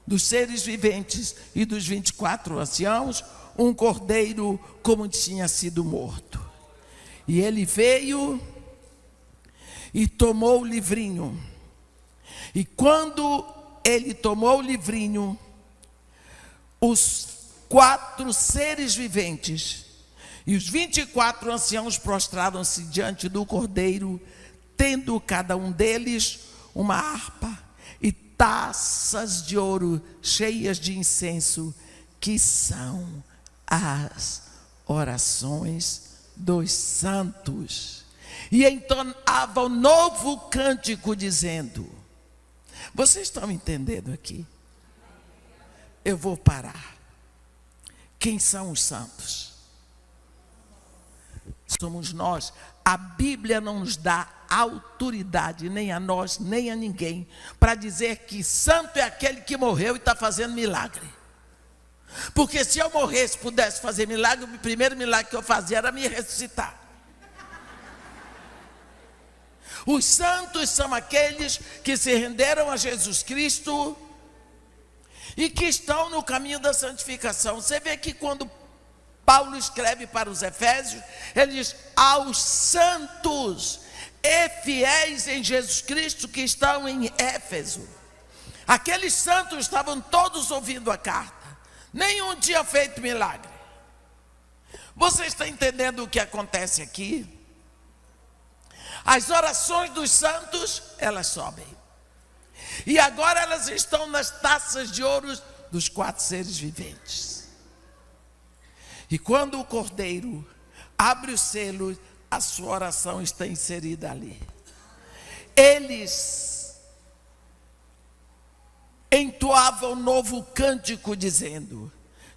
dos seres viventes e dos 24 anciãos, um cordeiro como tinha sido morto. E ele veio e tomou o livrinho. E quando ele tomou o livrinho, os 4 seres viventes e os 24 anciãos prostraram-se diante do cordeiro, tendo cada um deles uma harpa e taças de ouro cheias de incenso, que são as orações dos santos. E entonavam um novo cântico dizendo: vocês estão entendendo aqui? Eu vou parar. Quem são os santos? Somos nós. A Bíblia não nos dá autoridade, nem a nós, nem a ninguém, para dizer que santo é aquele que morreu e está fazendo milagre. Porque se eu morresse, pudesse fazer milagre, o primeiro milagre que eu fazia era me ressuscitar. Os santos são aqueles que se renderam a Jesus Cristo e que estão no caminho da santificação. Você vê que quando Paulo escreve para os Efésios, ele diz: aos santos e fiéis em Jesus Cristo que estão em Éfeso. Aqueles santos estavam todos ouvindo a carta. Nenhum tinha feito milagre. Você está entendendo o que acontece aqui? As orações dos santos, elas sobem. E agora elas estão nas taças de ouro dos 4 seres viventes. E quando o cordeiro abre o selo, a sua oração está inserida ali. Eles entoavam um novo cântico dizendo: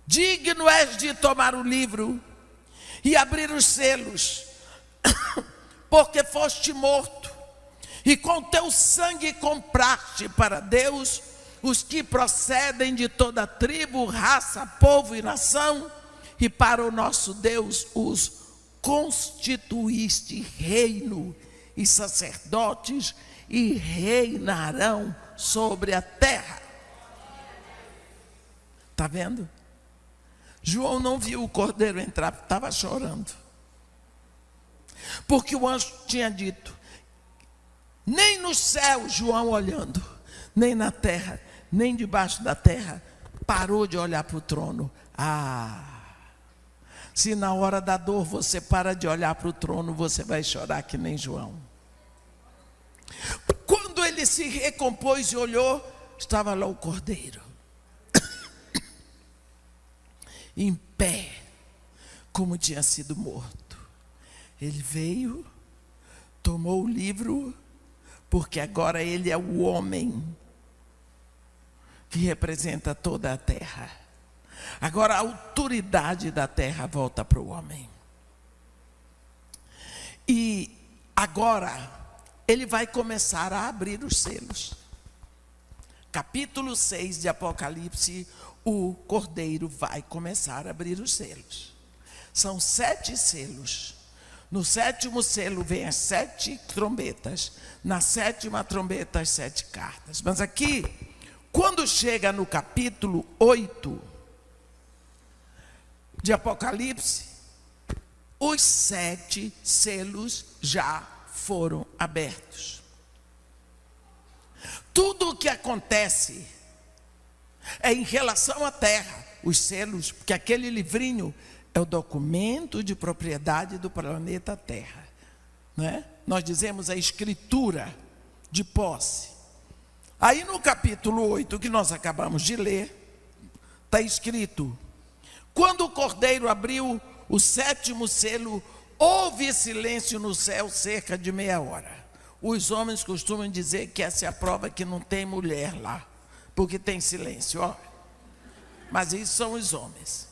digno és de tomar o livro e abrir os selos, porque foste morto, e com teu sangue compraste para Deus os que procedem de toda tribo, raça, povo e nação, e para o nosso Deus os constituíste reino e sacerdotes, e reinarão sobre a terra. Está vendo? João não viu o cordeiro entrar, estava chorando. Porque o anjo tinha dito: nem no céu, João olhando, nem na terra, nem debaixo da terra, parou de olhar para o trono. Se na hora da dor você para de olhar para o trono, você vai chorar que nem João. Quando ele se recompôs e olhou, estava lá o cordeiro, em pé, como tinha sido morto. Ele veio, tomou o livro, porque agora ele é o homem que representa toda a terra. Agora a autoridade da terra volta para o homem. E agora ele vai começar a abrir os selos. Capítulo 6 de Apocalipse, o cordeiro vai começar a abrir os selos. São 7 selos. No 7º selo vem as 7 trombetas. Na 7ª trombeta, as 7 cartas. Mas aqui, quando chega no capítulo 8 de Apocalipse, os 7 selos já foram abertos. Tudo o que acontece é em relação à terra. Os selos, porque aquele livrinho é o documento de propriedade do planeta Terra, não é? Nós dizemos a escritura de posse. Aí no capítulo 8, que nós acabamos de ler, está escrito: quando o cordeiro abriu o 7º selo, houve silêncio no céu cerca de meia hora. Os homens costumam dizer que essa é a prova que não tem mulher lá, porque tem silêncio, ó. Mas isso são os homens.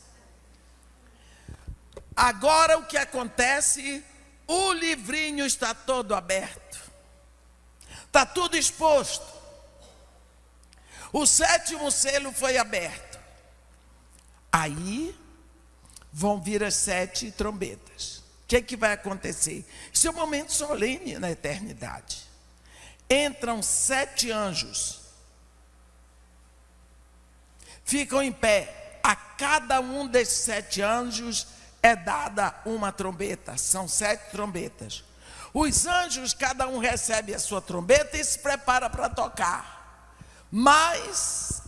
Agora o que acontece? O livrinho está todo aberto, está tudo exposto. O 7º selo foi aberto. Aí vão vir as 7 trombetas. O que vai acontecer? Isso é um momento solene na eternidade. Entram 7 anjos, ficam em pé. A cada um desses 7 anjos é dada uma trombeta. São 7 trombetas. Os anjos, cada um recebe a sua trombeta e se prepara para tocar. Mas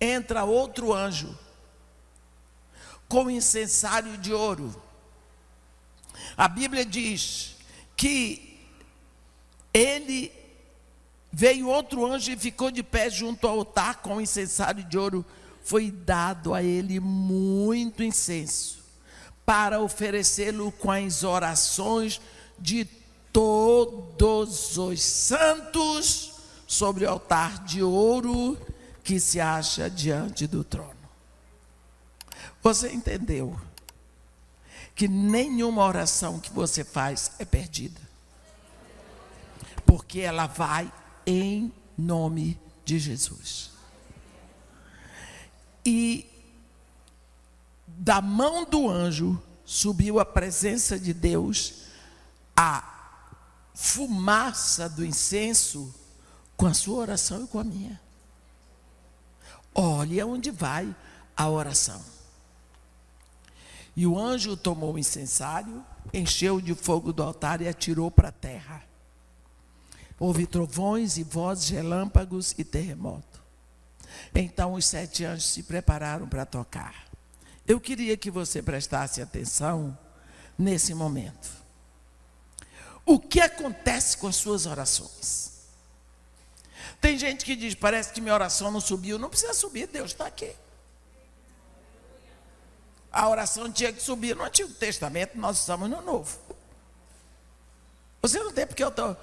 entra outro anjo com incensário de ouro. A Bíblia diz que veio outro anjo e ficou de pé junto ao altar com o incensário de ouro. Foi dado a ele muito incenso, para oferecê-lo com as orações de todos os santos sobre o altar de ouro que se acha diante do trono. Você entendeu que nenhuma oração que você faz é perdida, porque ela vai em nome de Jesus. E da mão do anjo subiu a presença de Deus, a fumaça do incenso, com a sua oração e com a minha. Olha onde vai a oração. E o anjo tomou o incensário, encheu de fogo do altar e atirou para a terra. Houve trovões e vozes, relâmpagos e terremoto. Então os 7 anjos se prepararam para tocar. Eu queria que você prestasse atenção nesse momento. O que acontece com as suas orações? Tem gente que diz: parece que minha oração não subiu. Não precisa subir, Deus está aqui. a oração tinha que subir. No Antigo Testamento, nós estamos no Novo. Você não tem porque eu estou...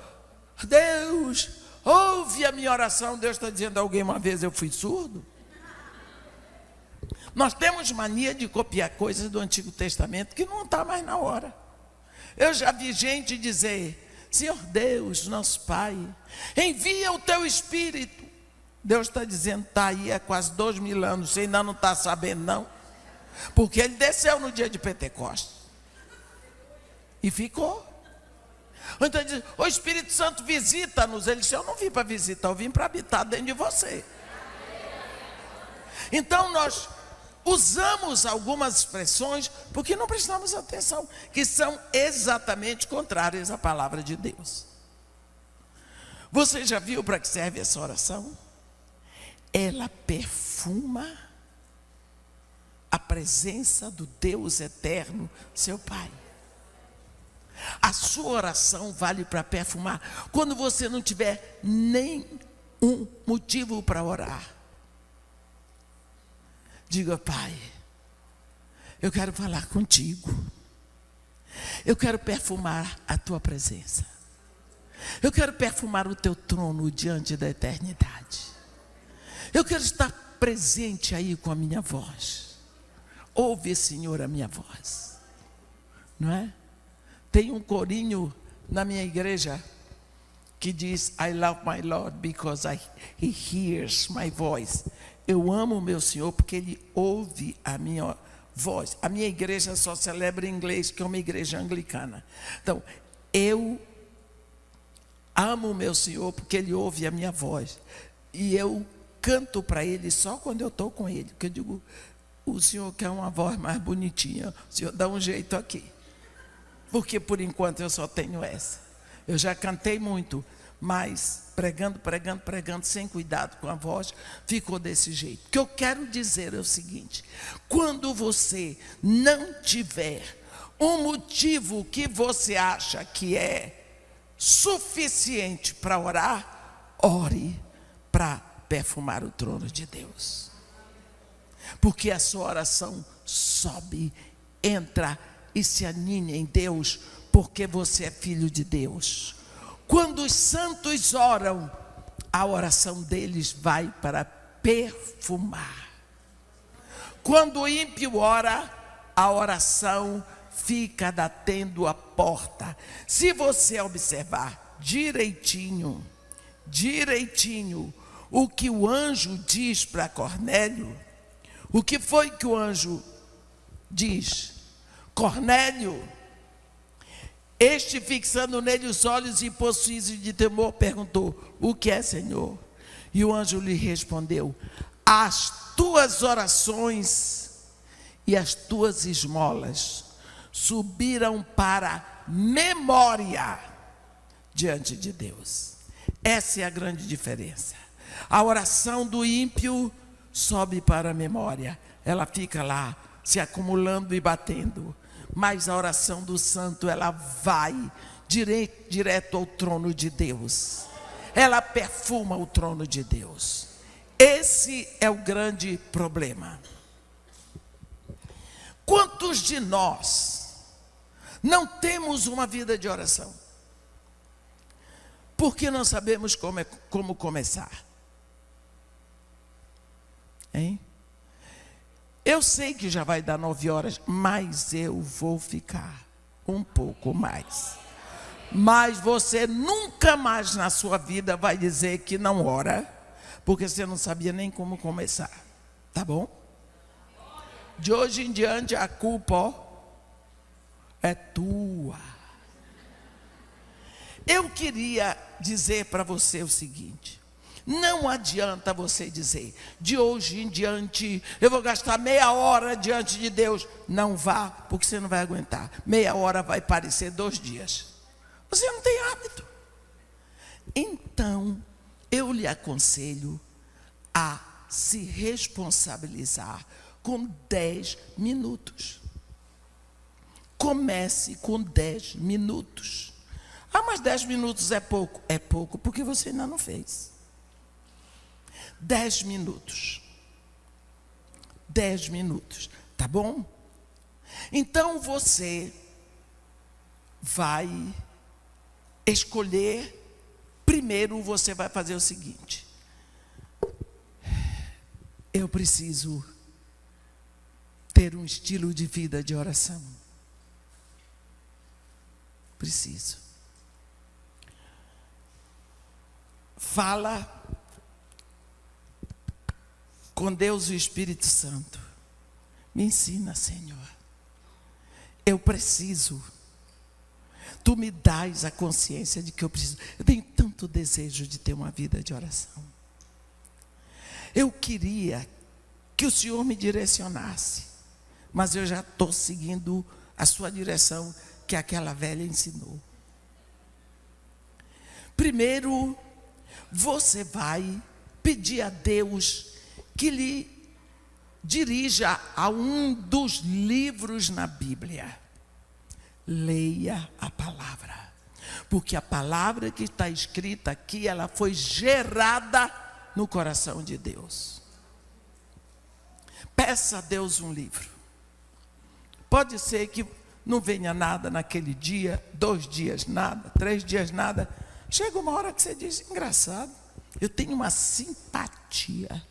Deus, ouve a minha oração. Deus está dizendo a alguém: uma vez eu fui surdo. Nós temos mania de copiar coisas do Antigo Testamento que não está mais na hora. Eu já vi gente dizer: Senhor Deus, nosso Pai, envia o teu Espírito. Deus está dizendo: está aí há quase 2000 anos, você ainda não está sabendo não? Porque ele desceu no dia de Pentecostes e ficou. Então ele diz: o Espírito Santo visita-nos. Ele disse: eu não vim para visitar, eu vim para habitar dentro de você. Então nós usamos algumas expressões porque não prestamos atenção, que são exatamente contrárias à palavra de Deus. Você já viu para que serve essa oração? Ela perfuma a presença do Deus eterno, seu Pai. A sua oração vale para perfumar. Quando você não tiver nem um motivo para orar, diga: Pai, eu quero falar contigo. Eu quero perfumar a tua presença. Eu quero perfumar o teu trono diante da eternidade. Eu quero estar presente aí com a minha voz. Ouve, Senhor, a minha voz. Não é? Tem um corinho na minha igreja que diz: I love my Lord because He hears my voice. Eu amo o meu Senhor porque Ele ouve a minha voz. A minha igreja só celebra em inglês, que é uma igreja anglicana. Então, eu amo o meu Senhor porque Ele ouve a minha voz. E eu canto para Ele só quando eu estou com Ele. Porque eu digo: o Senhor quer uma voz mais bonitinha, o Senhor dá um jeito aqui. Porque por enquanto eu só tenho essa. Eu já cantei muito, mas pregando, sem cuidado com a voz, ficou desse jeito. O que eu quero dizer é o seguinte: quando você não tiver um motivo que você acha que é suficiente para orar, ore para perfumar o trono de Deus. Porque a sua oração sobe, entra e se aninha em Deus, porque você é filho de Deus. Quando os santos oram, a oração deles vai para perfumar. Quando o ímpio ora, a oração fica batendo a porta. Se você observar direitinho, o que o anjo diz para Cornélio, o que foi que o anjo diz? Cornélio, este, fixando nele os olhos e possuído de temor, perguntou: o que é, Senhor? E o anjo lhe respondeu: as tuas orações e as tuas esmolas subiram para memória diante de Deus. Essa é a grande diferença. A oração do ímpio sobe para a memória, ela fica lá se acumulando e batendo. Mas a oração do santo, ela vai direto ao trono de Deus. Ela perfuma o trono de Deus. Esse é o grande problema. Quantos de nós não temos uma vida de oração? Porque não sabemos como começar. Hein? Eu sei que já vai dar 9 horas, mas eu vou ficar um pouco mais. Mas você nunca mais na sua vida vai dizer que não ora, porque você não sabia nem como começar. Tá bom? De hoje em diante a culpa é tua. Eu queria dizer para você o seguinte: não adianta você dizer: de hoje em diante eu vou gastar meia hora diante de Deus. Não vá, porque você não vai aguentar. Meia hora vai parecer 2 dias. Você não tem hábito. Então, eu lhe aconselho a se responsabilizar com 10 minutos. Comece com 10 minutos. Ah, mas 10 minutos é pouco. É pouco porque você ainda não fez. 10 minutos. 10 minutos, tá bom? Então você vai escolher, primeiro você vai fazer o seguinte: eu preciso ter um estilo de vida de oração. Preciso. Fala com Deus e o Espírito Santo. Me ensina, Senhor. Eu preciso. Tu me dás a consciência de que eu preciso. Eu tenho tanto desejo de ter uma vida de oração. Eu queria que o Senhor me direcionasse, mas eu já estou seguindo a sua direção que aquela velha ensinou. Primeiro, você vai pedir a Deus que lhe dirija a um dos livros na Bíblia. Leia a palavra, porque a palavra que está escrita aqui, ela foi gerada no coração de Deus. Peça a Deus um livro. Pode ser que não venha nada naquele dia, 2 dias nada, 3 dias nada. Chega uma hora que você diz: engraçado, eu tenho uma simpatia.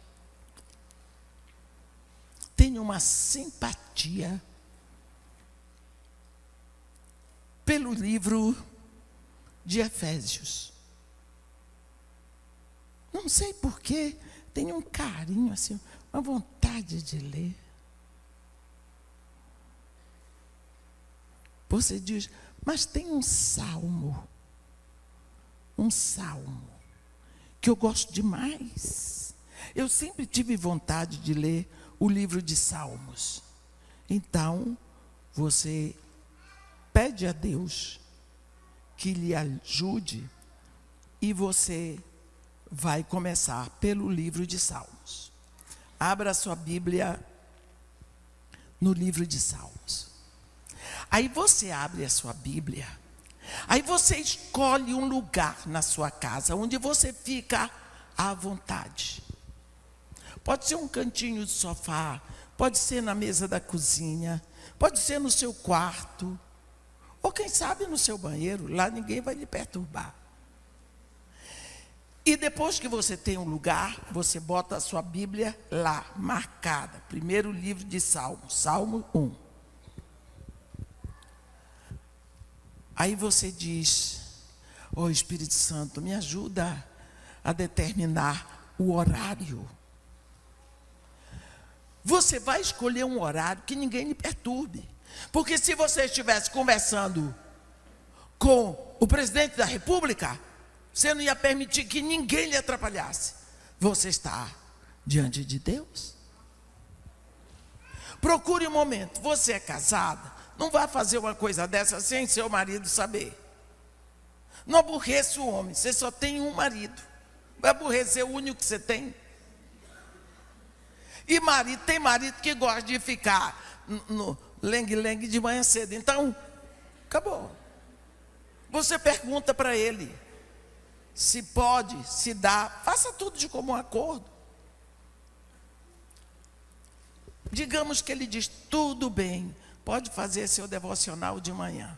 Pelo livro de Efésios. Não sei porquê, tenho um carinho assim, uma vontade de ler. Você diz: mas tem um salmo que eu gosto demais. Eu sempre tive vontade de ler o livro de Salmos. Então, você pede a Deus que lhe ajude e você vai começar pelo livro de Salmos. Abra sua Bíblia no livro de Salmos. Aí você abre a sua Bíblia. Aí você escolhe um lugar na sua casa onde você fica à vontade. Pode ser um cantinho de sofá, pode ser na mesa da cozinha, pode ser no seu quarto, ou quem sabe no seu banheiro. Lá ninguém vai lhe perturbar. E depois que você tem um lugar, você bota a sua Bíblia lá, marcada. Primeiro livro de Salmos, Salmo 1. Aí você diz: ó Espírito Santo, me ajuda a determinar o horário. Você vai escolher um horário que ninguém lhe perturbe. Porque se você estivesse conversando com o presidente da República, você não ia permitir que ninguém lhe atrapalhasse. Você está diante de Deus. Procure um momento. Você é casada, não vai fazer uma coisa dessa sem seu marido saber. Não aborreça o homem, você só tem um marido. Vai aborrecer o único que você tem? E tem marido que gosta de ficar no lengue-lengue de manhã cedo. Então, acabou. Você pergunta para ele se pode, se dá. Faça tudo de comum acordo. Digamos que ele diz: tudo bem, pode fazer seu devocional de manhã.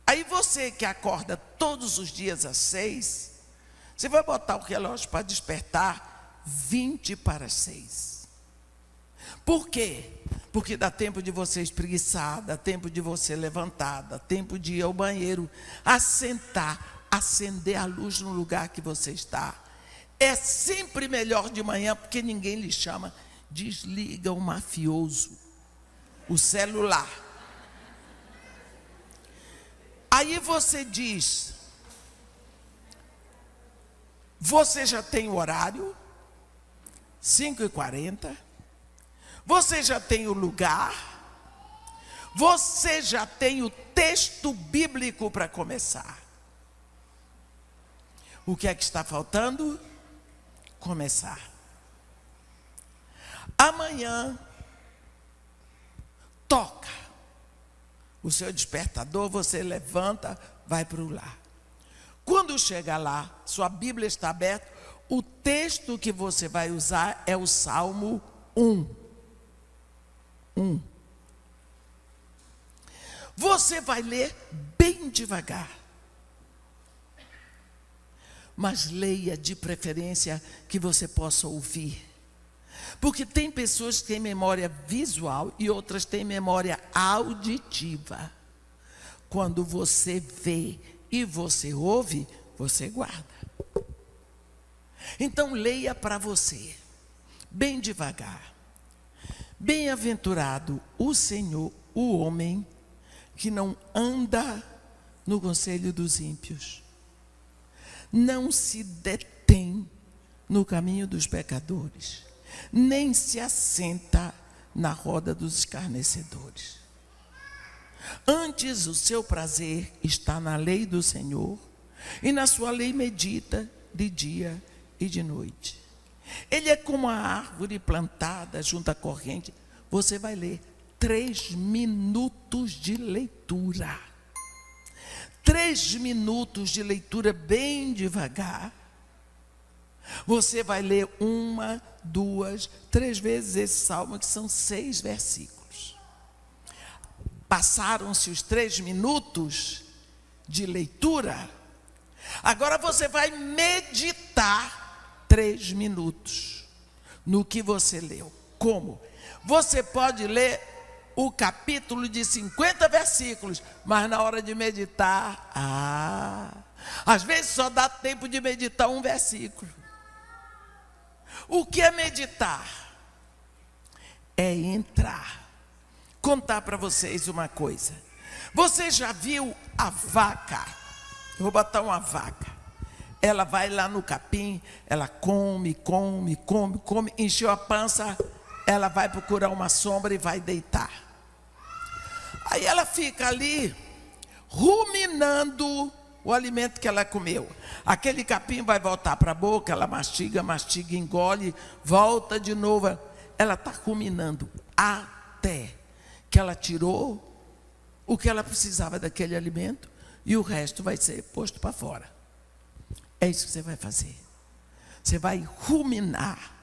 Aí você que acorda todos os dias às 6, você vai botar o relógio para despertar 20 para as 6. Por quê? Porque dá tempo de você espreguiçar, dá tempo de você levantar, dá tempo de ir ao banheiro, assentar, acender a luz no lugar que você está. É sempre melhor de manhã, porque ninguém lhe chama. Desliga o mafioso, o celular. Aí você diz: você já tem o horário, 5h40, você já tem o lugar, você já tem o texto bíblico para começar. O que é que está faltando? Começar. Amanhã, toca o seu despertador, você levanta, vai para o lar. Quando chegar lá, sua Bíblia está aberta, o texto que você vai usar é o Salmo 1. Você vai ler bem devagar. Mas leia de preferência que você possa ouvir. Porque tem pessoas que têm memória visual e outras têm memória auditiva. Quando você vê e você ouve, você guarda. Então leia para você, bem devagar. Bem-aventurado o Senhor, o homem que não anda no conselho dos ímpios, não se detém no caminho dos pecadores, nem se assenta na roda dos escarnecedores. Antes o seu prazer está na lei do Senhor, e na sua lei medita de dia e de noite. Ele é como a árvore plantada junto à corrente. Você vai ler 3 minutos de leitura. 3 minutos de leitura bem devagar. Você vai ler 1, 2, 3 vezes esse salmo, que são 6 versículos. Passaram-se os 3 minutos de leitura. Agora você vai meditar 3 minutos no que você leu. Como? Você pode ler o capítulo de 50 versículos, mas na hora de meditar, às vezes só dá tempo de meditar 1 versículo. O que é meditar? É entrar. Contar para vocês uma coisa. Você já viu a vaca? Eu vou botar uma vaca. Ela vai lá no capim, ela come, encheu a pança, ela vai procurar uma sombra e vai deitar. Aí ela fica ali, ruminando o alimento que ela comeu. Aquele capim vai voltar para a boca, ela mastiga, engole, volta de novo. Ela está ruminando até que ela tirou o que ela precisava daquele alimento e o resto vai ser posto para fora. É isso que você vai fazer. Você vai ruminar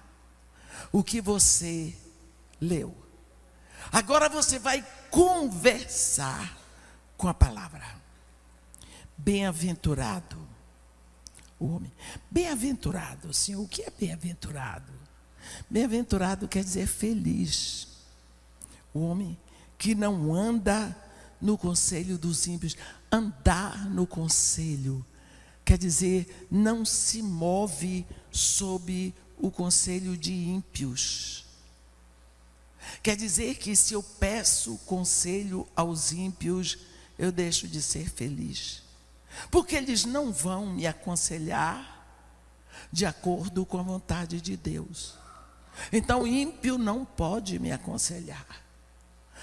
o que você leu. Agora você vai conversar com a palavra. Bem-aventurado o homem. Bem-aventurado, Senhor, o que é bem-aventurado? Bem-aventurado quer dizer feliz. O homem que não anda no conselho dos ímpios. Andar no conselho quer dizer não se move sob o conselho de ímpios. Quer dizer que se eu peço conselho aos ímpios, eu deixo de ser feliz. Porque eles não vão me aconselhar de acordo com a vontade de Deus. Então, ímpio não pode me aconselhar.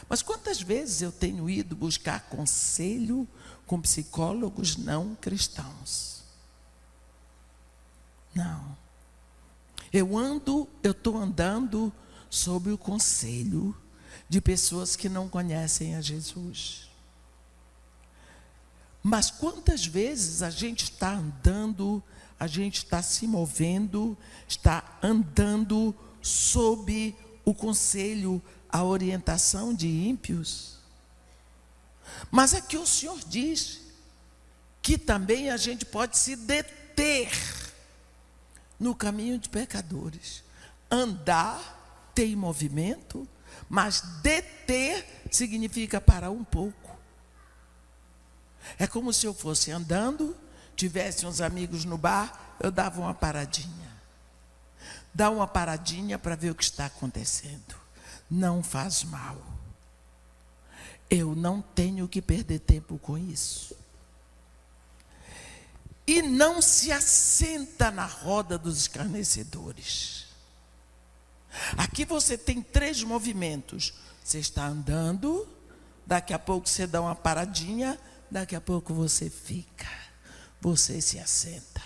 Mas quantas vezes eu tenho ido buscar conselho com psicólogos não cristãos? Não. Eu estou andando sob o conselho de pessoas que não conhecem a Jesus. Mas quantas vezes a gente está andando, a gente está se movendo, está andando sob o conselho, a orientação de ímpios? Mas aqui o Senhor diz que também a gente pode se deter no caminho de pecadores. Andar tem movimento, mas deter significa parar um pouco. É como se eu fosse andando, tivesse uns amigos no bar, eu dava uma paradinha. Dá uma paradinha para ver o que está acontecendo. Não faz mal. Eu não tenho que perder tempo com isso. E não se assenta na roda dos escarnecedores. Aqui você tem 3 movimentos. Você está andando, daqui a pouco você dá uma paradinha, daqui a pouco você fica, você se assenta.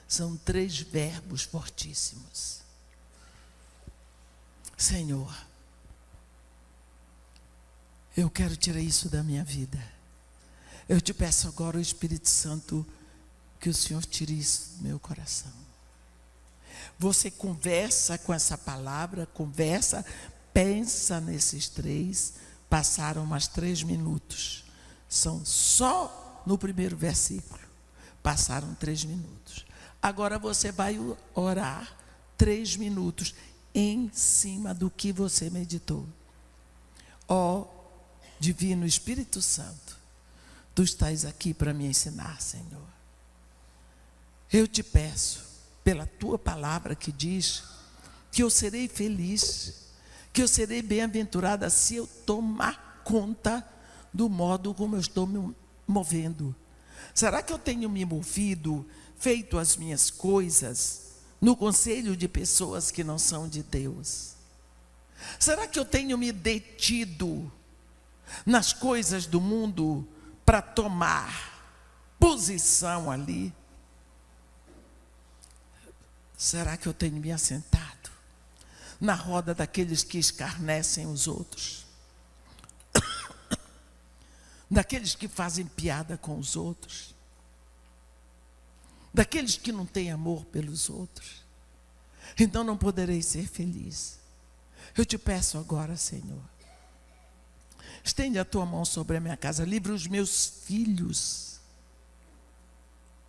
São 3 verbos fortíssimos. Senhor, eu quero tirar isso da minha vida. Eu te peço agora, o Espírito Santo, que o Senhor tire isso do meu coração. Você conversa com essa palavra, pensa nesses 3. Passaram mais 3 minutos. São só no primeiro versículo. Passaram 3 minutos. Agora você vai orar 3 minutos em cima do que você meditou. Ó Divino Espírito Santo, Tu estás aqui para me ensinar, Senhor. Eu te peço, pela Tua palavra que diz que eu serei feliz, que eu serei bem-aventurada se eu tomar conta do modo como eu estou me movendo. Será que eu tenho me movido, feito as minhas coisas, no conselho de pessoas que não são de Deus? Será que eu tenho me detido nas coisas do mundo para tomar posição ali? Será que eu tenho me assentado na roda daqueles que escarnecem os outros? Daqueles que fazem piada com os outros? Daqueles que não têm amor pelos outros? Então não poderei ser feliz. Eu te peço agora, Senhor, estende a Tua mão sobre a minha casa, livra os meus filhos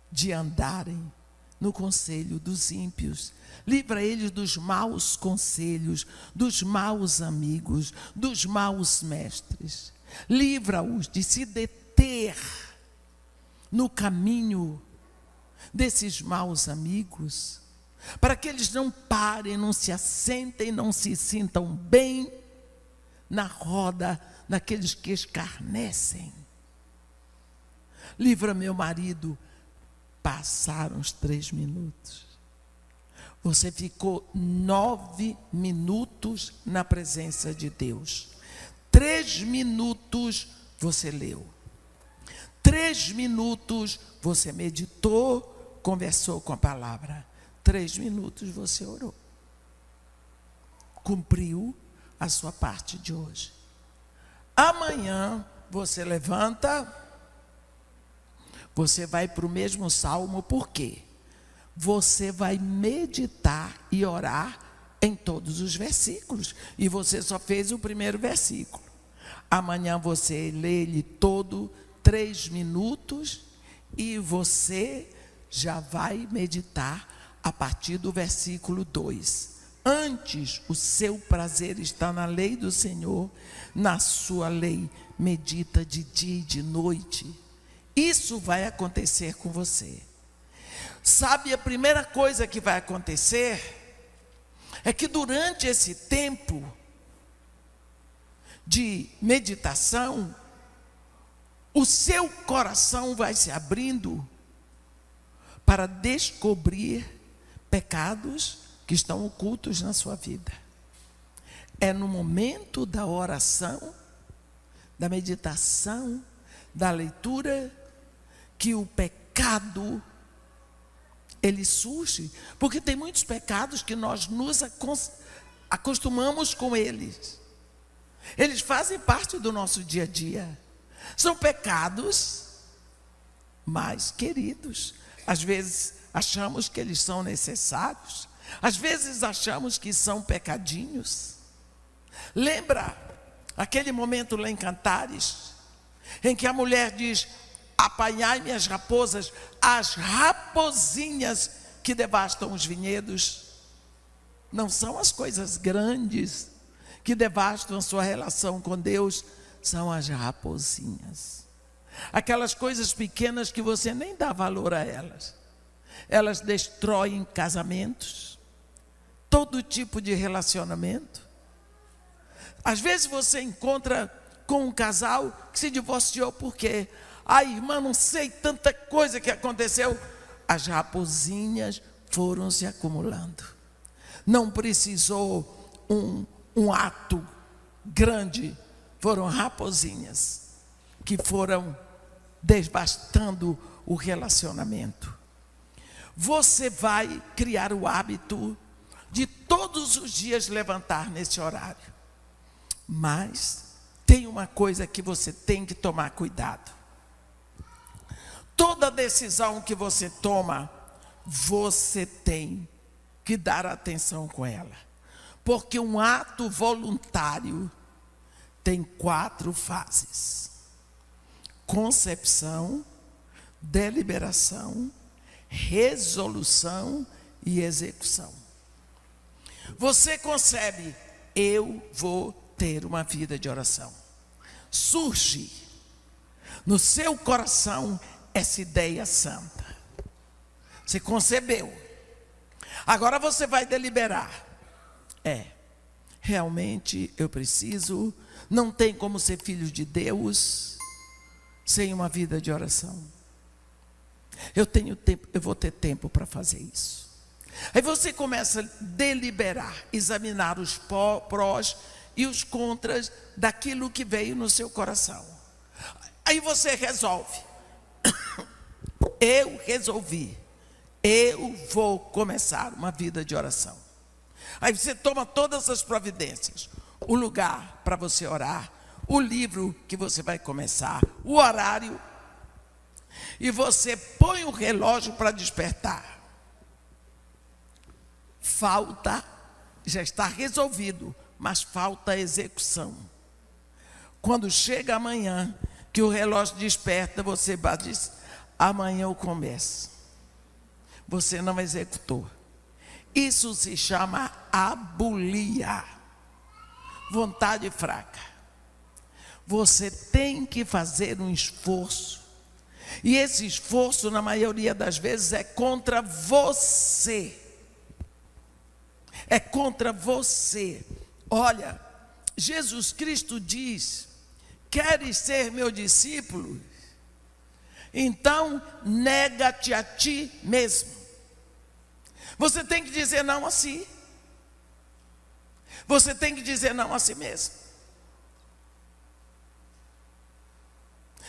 de andarem no conselho dos ímpios, livra eles dos maus conselhos, dos maus amigos, dos maus mestres, livra-os de se deter no caminho desses maus amigos, para que eles não parem, não se assentem, não se sintam bem na roda daqueles que escarnecem. Livra meu marido. Passaram os 3 minutos. Você ficou 9 minutos na presença de Deus. 3 minutos você leu. 3 minutos você meditou, conversou com a palavra. 3 minutos você orou. Cumpriu a sua parte de hoje. Amanhã você levanta. Você vai para o mesmo salmo, por quê? Você vai meditar e orar em todos os versículos. E você só fez o primeiro versículo. Amanhã você lê ele todo, 3 minutos, e você já vai meditar a partir do versículo 2. Antes, o seu prazer está na lei do Senhor, na sua lei medita de dia e de noite. Isso vai acontecer com você. Sabe, a primeira coisa que vai acontecer é que durante esse tempo de meditação, o seu coração vai se abrindo para descobrir pecados que estão ocultos na sua vida. É no momento da oração, da meditação, da leitura, que o pecado, ele surge, porque tem muitos pecados que nós nos acostumamos com eles. Eles fazem parte do nosso dia a dia. São pecados mais queridos. Às vezes achamos que eles são necessários. Às vezes achamos que são pecadinhos. Lembra aquele momento lá em Cantares, em que a mulher diz: apanhai-me as raposas, as rapozinhas que devastam os vinhedos. Não são as coisas grandes que devastam a sua relação com Deus, são as rapozinhas. Aquelas coisas pequenas que você nem dá valor a elas. Elas destroem casamentos, todo tipo de relacionamento. Às vezes você encontra com um casal que se divorciou porque, irmã, não sei tanta coisa que aconteceu. As raposinhas foram se acumulando. Não precisou um ato grande, foram raposinhas que foram devastando o relacionamento. Você vai criar o hábito de todos os dias levantar nesse horário. Mas tem uma coisa que você tem que tomar cuidado. Toda decisão que você toma, você tem que dar atenção com ela. Porque um ato voluntário tem 4 fases. concepção, deliberação, resolução e execução. Você concebe, eu vou ter uma vida de oração. Surge no seu coração essa ideia santa. Você concebeu. Agora você vai deliberar. Realmente eu preciso, não tem como ser filho de Deus sem uma vida de oração. Eu tenho tempo, eu vou ter tempo para fazer isso. Aí você começa a deliberar, examinar os prós e os contras daquilo que veio no seu coração. Aí você resolve. Eu resolvi. Eu vou começar uma vida de oração. Aí você toma todas as providências. O lugar para você orar, o livro que você vai começar, o horário. E você põe o relógio para despertar. Falta, já está resolvido, mas falta a execução. Quando chega amanhã, que o relógio desperta, você diz, amanhã eu começo. Você não executou. Isso se chama abulia. Vontade fraca. Você tem que fazer um esforço. E esse esforço, na maioria das vezes, é contra você. É contra você. Olha, Jesus Cristo diz, queres ser meu discípulo? Então, nega-te a ti mesmo. Você tem que dizer não a si. Você tem que dizer não a si mesmo.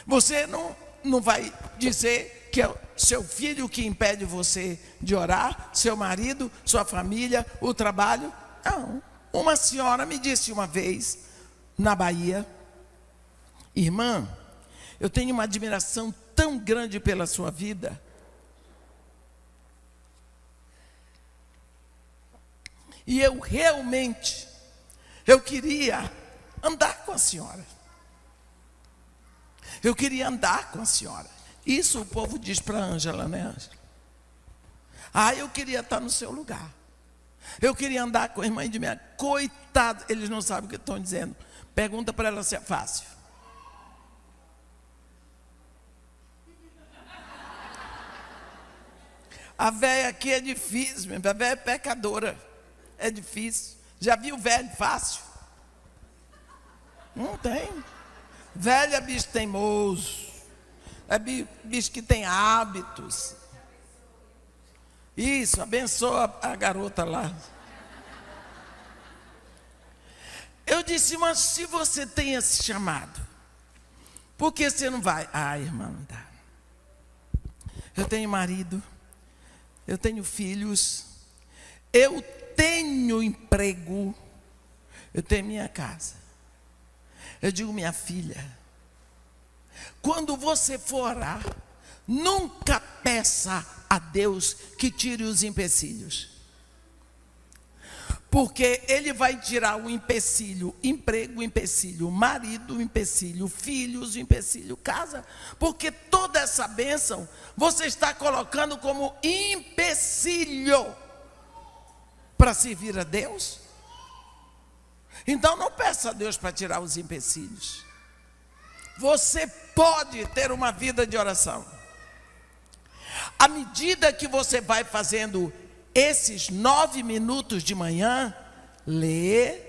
Você não vai dizer que é seu filho que impede você de orar, seu marido, sua família, o trabalho. Não. Uma senhora me disse uma vez, na Bahia, irmã, eu tenho uma admiração tão grande pela sua vida. E eu realmente, eu queria andar com a senhora. Eu queria andar com a senhora. Isso o povo diz para a Ângela, né, Ângela? Eu queria estar no seu lugar. Eu queria andar com a irmã de minha. Coitada, eles não sabem o que estão dizendo. Pergunta para ela se é fácil. A velha aqui é difícil, a velha é pecadora. É difícil. Já viu velho fácil? Não tem. Velho é bicho teimoso. É bicho que tem hábitos. Isso, abençoa a garota lá. Eu disse, mas se você tem esse chamado, por que você não vai? Irmã, não dá. Eu tenho marido, eu tenho filhos, eu tenho emprego, eu tenho minha casa. Eu digo, minha filha, quando você for orar, nunca peça a Deus que tire os empecilhos. Porque Ele vai tirar o empecilho, emprego, o empecilho, marido, o empecilho, filhos, o empecilho, casa. Porque toda essa bênção você está colocando como empecilho para servir a Deus. Então não peça a Deus para tirar os empecilhos. Você pode ter uma vida de oração. À medida que você vai fazendo esses 9 minutos de manhã, lê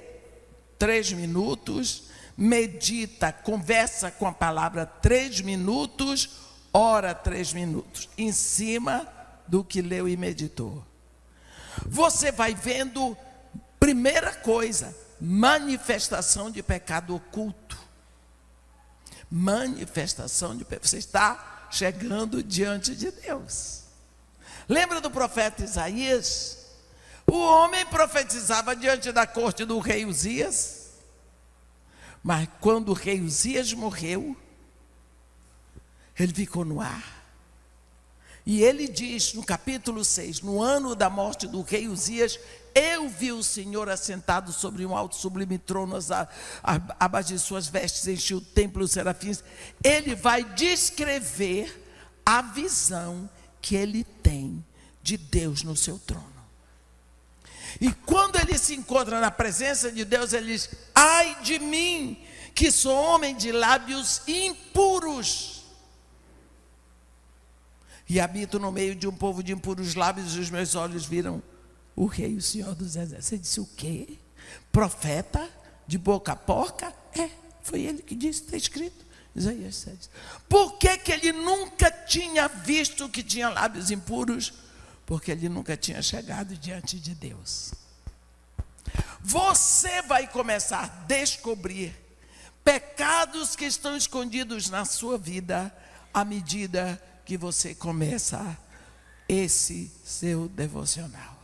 3 minutos, medita, conversa com a palavra 3 minutos, ora 3 minutos, em cima do que leu e meditou. Você vai vendo, primeira coisa, manifestação de pecado oculto. Manifestação de pecado. Você está chegando diante de Deus. Lembra do profeta Isaías? O homem profetizava diante da corte do rei Uzias. Mas quando o rei Uzias morreu, ele ficou no ar. E ele diz no capítulo 6, no ano da morte do rei Uzias, eu vi o Senhor assentado sobre um alto sublime trono, abaixo de suas vestes encheu o templo, os serafins. Ele vai descrever a visão que ele tem de Deus no seu trono. E quando ele se encontra na presença de Deus, ele diz: ai de mim, que sou homem de lábios impuros, e habito no meio de um povo de impuros lábios, e os meus olhos viram o Rei, o Senhor dos Exércitos. Você disse: o quê? Profeta de boca porca? Foi ele que disse, está escrito, Isaías 6. Por que ele nunca tinha visto que tinha lábios impuros? Porque ele nunca tinha chegado diante de Deus. Você vai começar a descobrir pecados que estão escondidos na sua vida à medida que você começa esse seu devocional.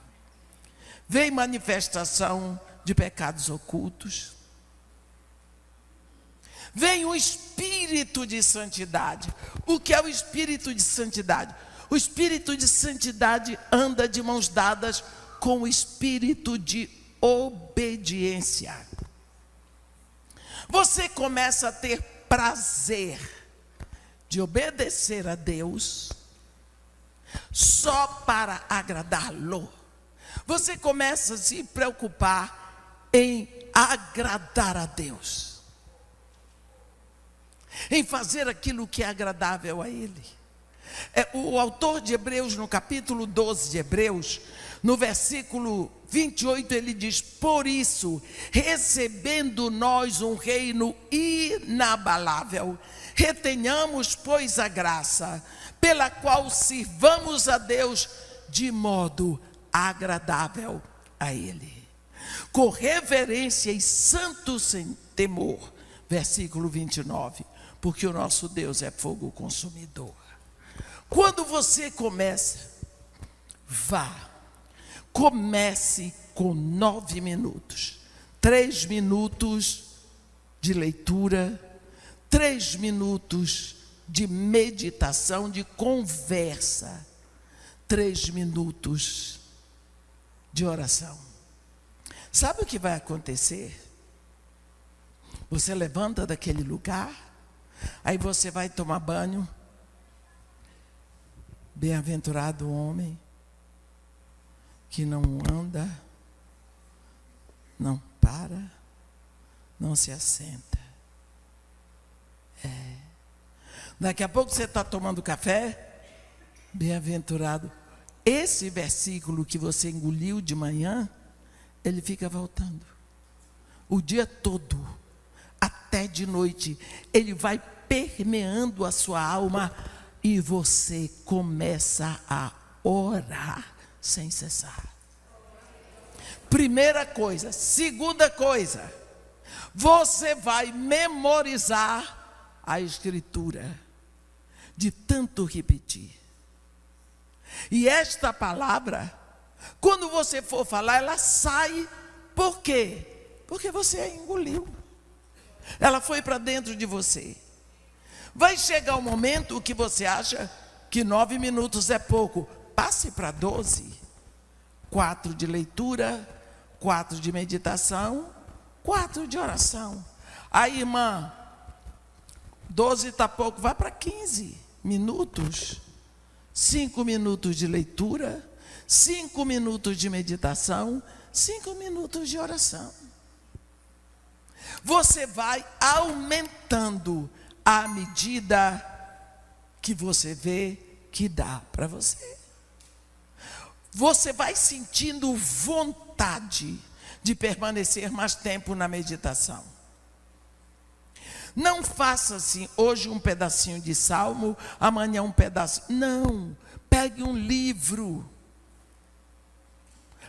Vem manifestação de pecados ocultos. Vem o espírito de santidade. O que é o espírito de santidade? O espírito de santidade anda de mãos dadas com o espírito de obediência. Você começa a ter prazer de obedecer a Deus só para agradá-lo. Você começa a se preocupar em agradar a Deus, em fazer aquilo que é agradável a Ele. O autor de Hebreus, no capítulo 12 de Hebreus, no versículo 28, ele diz: por isso, recebendo nós um reino inabalável, retenhamos, pois, a graça, pela qual sirvamos a Deus de modo agradável a Ele, com reverência e santo sem temor. Versículo 29, porque o nosso Deus é fogo consumidor. Quando você começa, comece com 9 minutos, 3 minutos de leitura, 3 minutos de meditação, de conversa, 3 minutos de oração. Sabe o que vai acontecer? Você levanta daquele lugar, aí você vai tomar banho. Bem-aventurado o homem que não anda, não para, não se assenta. Daqui a pouco você está tomando café, bem-aventurado. Esse versículo que você engoliu de manhã, ele fica voltando. O dia todo, até de noite, ele vai permeando a sua alma e você começa a orar sem cessar. Primeira coisa. Segunda coisa, você vai memorizar a Escritura, de tanto repetir. E esta palavra, quando você for falar, ela sai. Por quê? Porque você a engoliu. Ela foi para dentro de você. Vai chegar um momento que você acha que 9 minutos é pouco. Passe para 12. 4 de leitura, 4 de meditação, 4 de oração. Aí, irmã, 12 está pouco, vai para 15 minutos. 5 minutos de leitura, 5 minutos de meditação, 5 minutos de oração. Você vai aumentando à medida que você vê que dá para você. Você vai sentindo vontade de permanecer mais tempo na meditação. Não faça assim, hoje um pedacinho de salmo, amanhã um pedaço. Não, pegue um livro.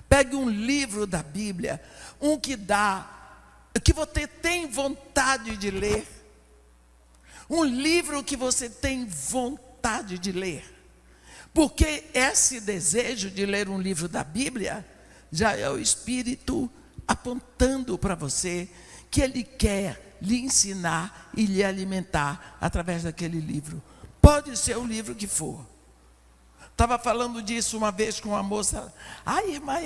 Pegue um livro da Bíblia, um que você tem vontade de ler. Um livro que você tem vontade de ler. Porque esse desejo de ler um livro da Bíblia já é o Espírito apontando para você que Ele quer lhe ensinar e lhe alimentar através daquele livro. Pode ser o livro que for. Estava falando disso uma vez com uma moça. Ai, irmã,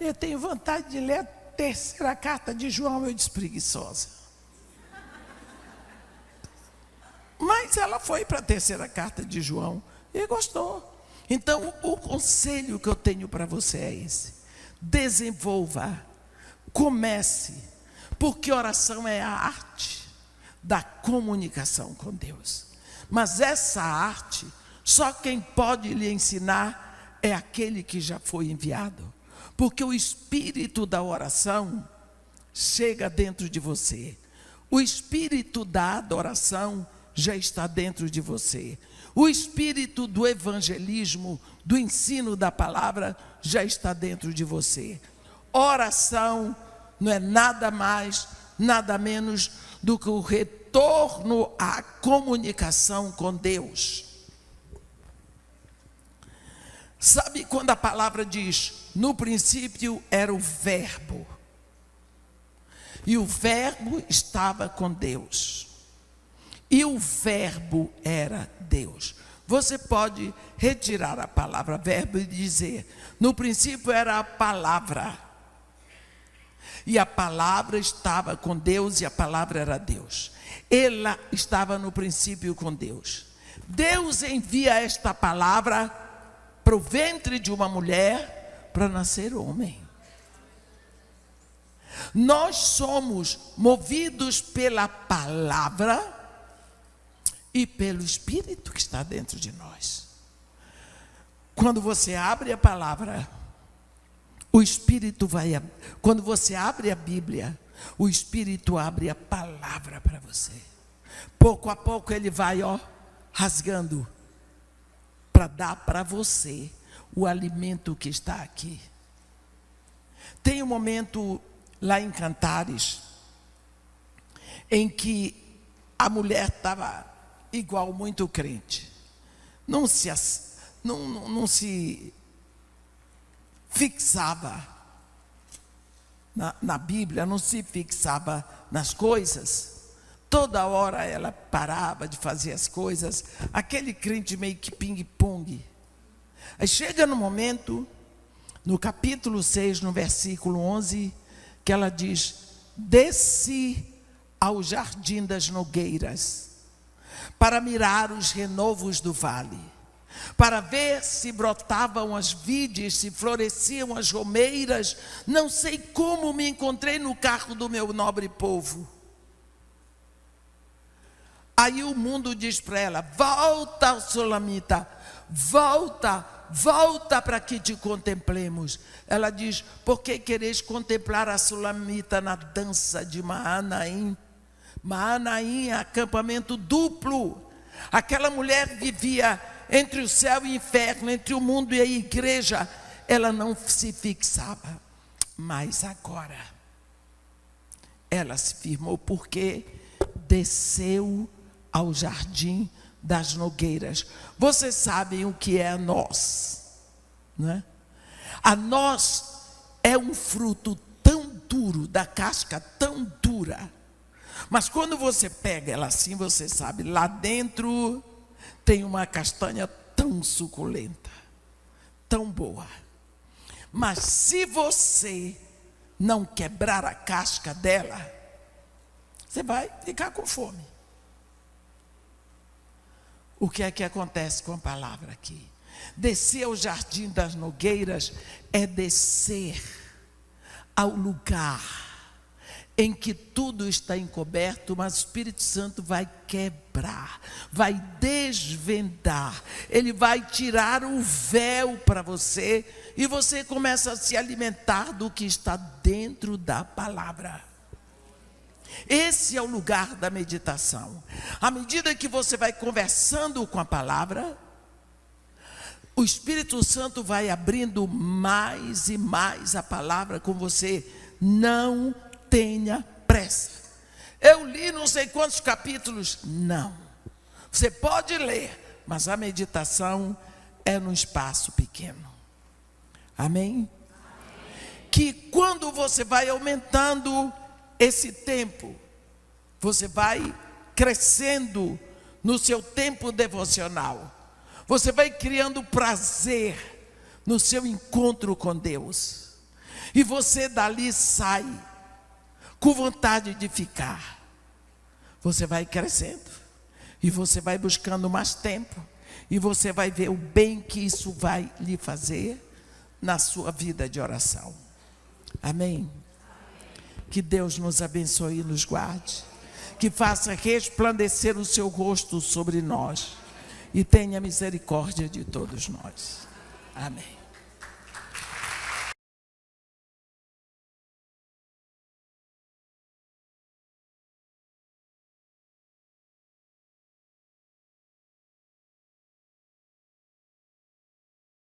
eu tenho vontade de ler a terceira carta de João. Eu disse, preguiçosa. Mas ela foi para a terceira carta de João e gostou. Então, o conselho que eu tenho para você é esse: desenvolva, comece, porque oração é a arte da comunicação com Deus. Mas essa arte, só quem pode lhe ensinar é aquele que já foi enviado. Porque o espírito da oração chega dentro de você. O espírito da adoração já está dentro de você. O espírito do evangelismo, do ensino da palavra, já está dentro de você. Oração não é nada mais, nada menos do que o retorno à comunicação com Deus. Sabe quando a palavra diz, no princípio era o verbo, e o verbo estava com Deus, e o verbo era Deus. Você pode retirar a palavra verbo e dizer, no princípio era a palavra, e a palavra estava com Deus, e a palavra era Deus. Ela estava no princípio com Deus. Deus envia esta palavra para o ventre de uma mulher para nascer homem. Nós somos movidos pela palavra e pelo Espírito que está dentro de nós. Quando você abre a palavra, o Espírito vai. Quando você abre a Bíblia, o Espírito abre a palavra para você. Pouco a pouco ele vai, rasgando, para dar para você o alimento que está aqui. Tem um momento lá em Cantares, em que a mulher estava igual muito crente. Não se fixava na Bíblia, não se fixava nas coisas. Toda hora ela parava de fazer as coisas, aquele crente meio que ping-pong. Aí chega no momento, no capítulo 6, no versículo 11, que ela diz, desci ao jardim das nogueiras, para mirar os renovos do vale, para ver se brotavam as vides, se floresciam as romeiras. Não sei como me encontrei no carro do meu nobre povo. Aí o mundo diz para ela, volta, Sulamita, volta para que te contemplemos. Ela diz, por que quereis contemplar a Sulamita na dança de Maanaim? Maanaim é acampamento duplo. Aquela mulher vivia entre o céu e o inferno, entre o mundo e a igreja. Ela não se fixava. Mas agora, ela se firmou porque desceu ao jardim das nogueiras. Vocês sabem o que é a noz, né? A noz é um fruto tão duro, da casca tão dura, mas quando você pega ela assim, você sabe, lá dentro tem uma castanha tão suculenta, tão boa. Mas se você não quebrar a casca dela, você vai ficar com fome. O que é que acontece com a palavra aqui? Descer ao jardim das nogueiras é descer ao lugar em que tudo está encoberto, mas o Espírito Santo vai quebrar, vai desvendar, ele vai tirar o véu para você, e você começa a se alimentar do que está dentro da palavra. Esse é o lugar da meditação. À medida que você vai conversando com a palavra, o Espírito Santo vai abrindo mais e mais a palavra com você. Não tenha pressa. Eu li não sei quantos capítulos. Não. Você pode ler, mas a meditação é num espaço pequeno. Amém? Que quando você vai aumentando esse tempo, você vai crescendo no seu tempo devocional, Você vai criando prazer no seu encontro com Deus. E você dali sai com vontade de ficar. Você vai crescendo. E você vai buscando mais tempo. E você vai ver o bem que isso vai lhe fazer na sua vida de oração. Amém? Que Deus nos abençoe e nos guarde. Que faça resplandecer o seu rosto sobre nós. E tenha misericórdia de todos nós. Amém.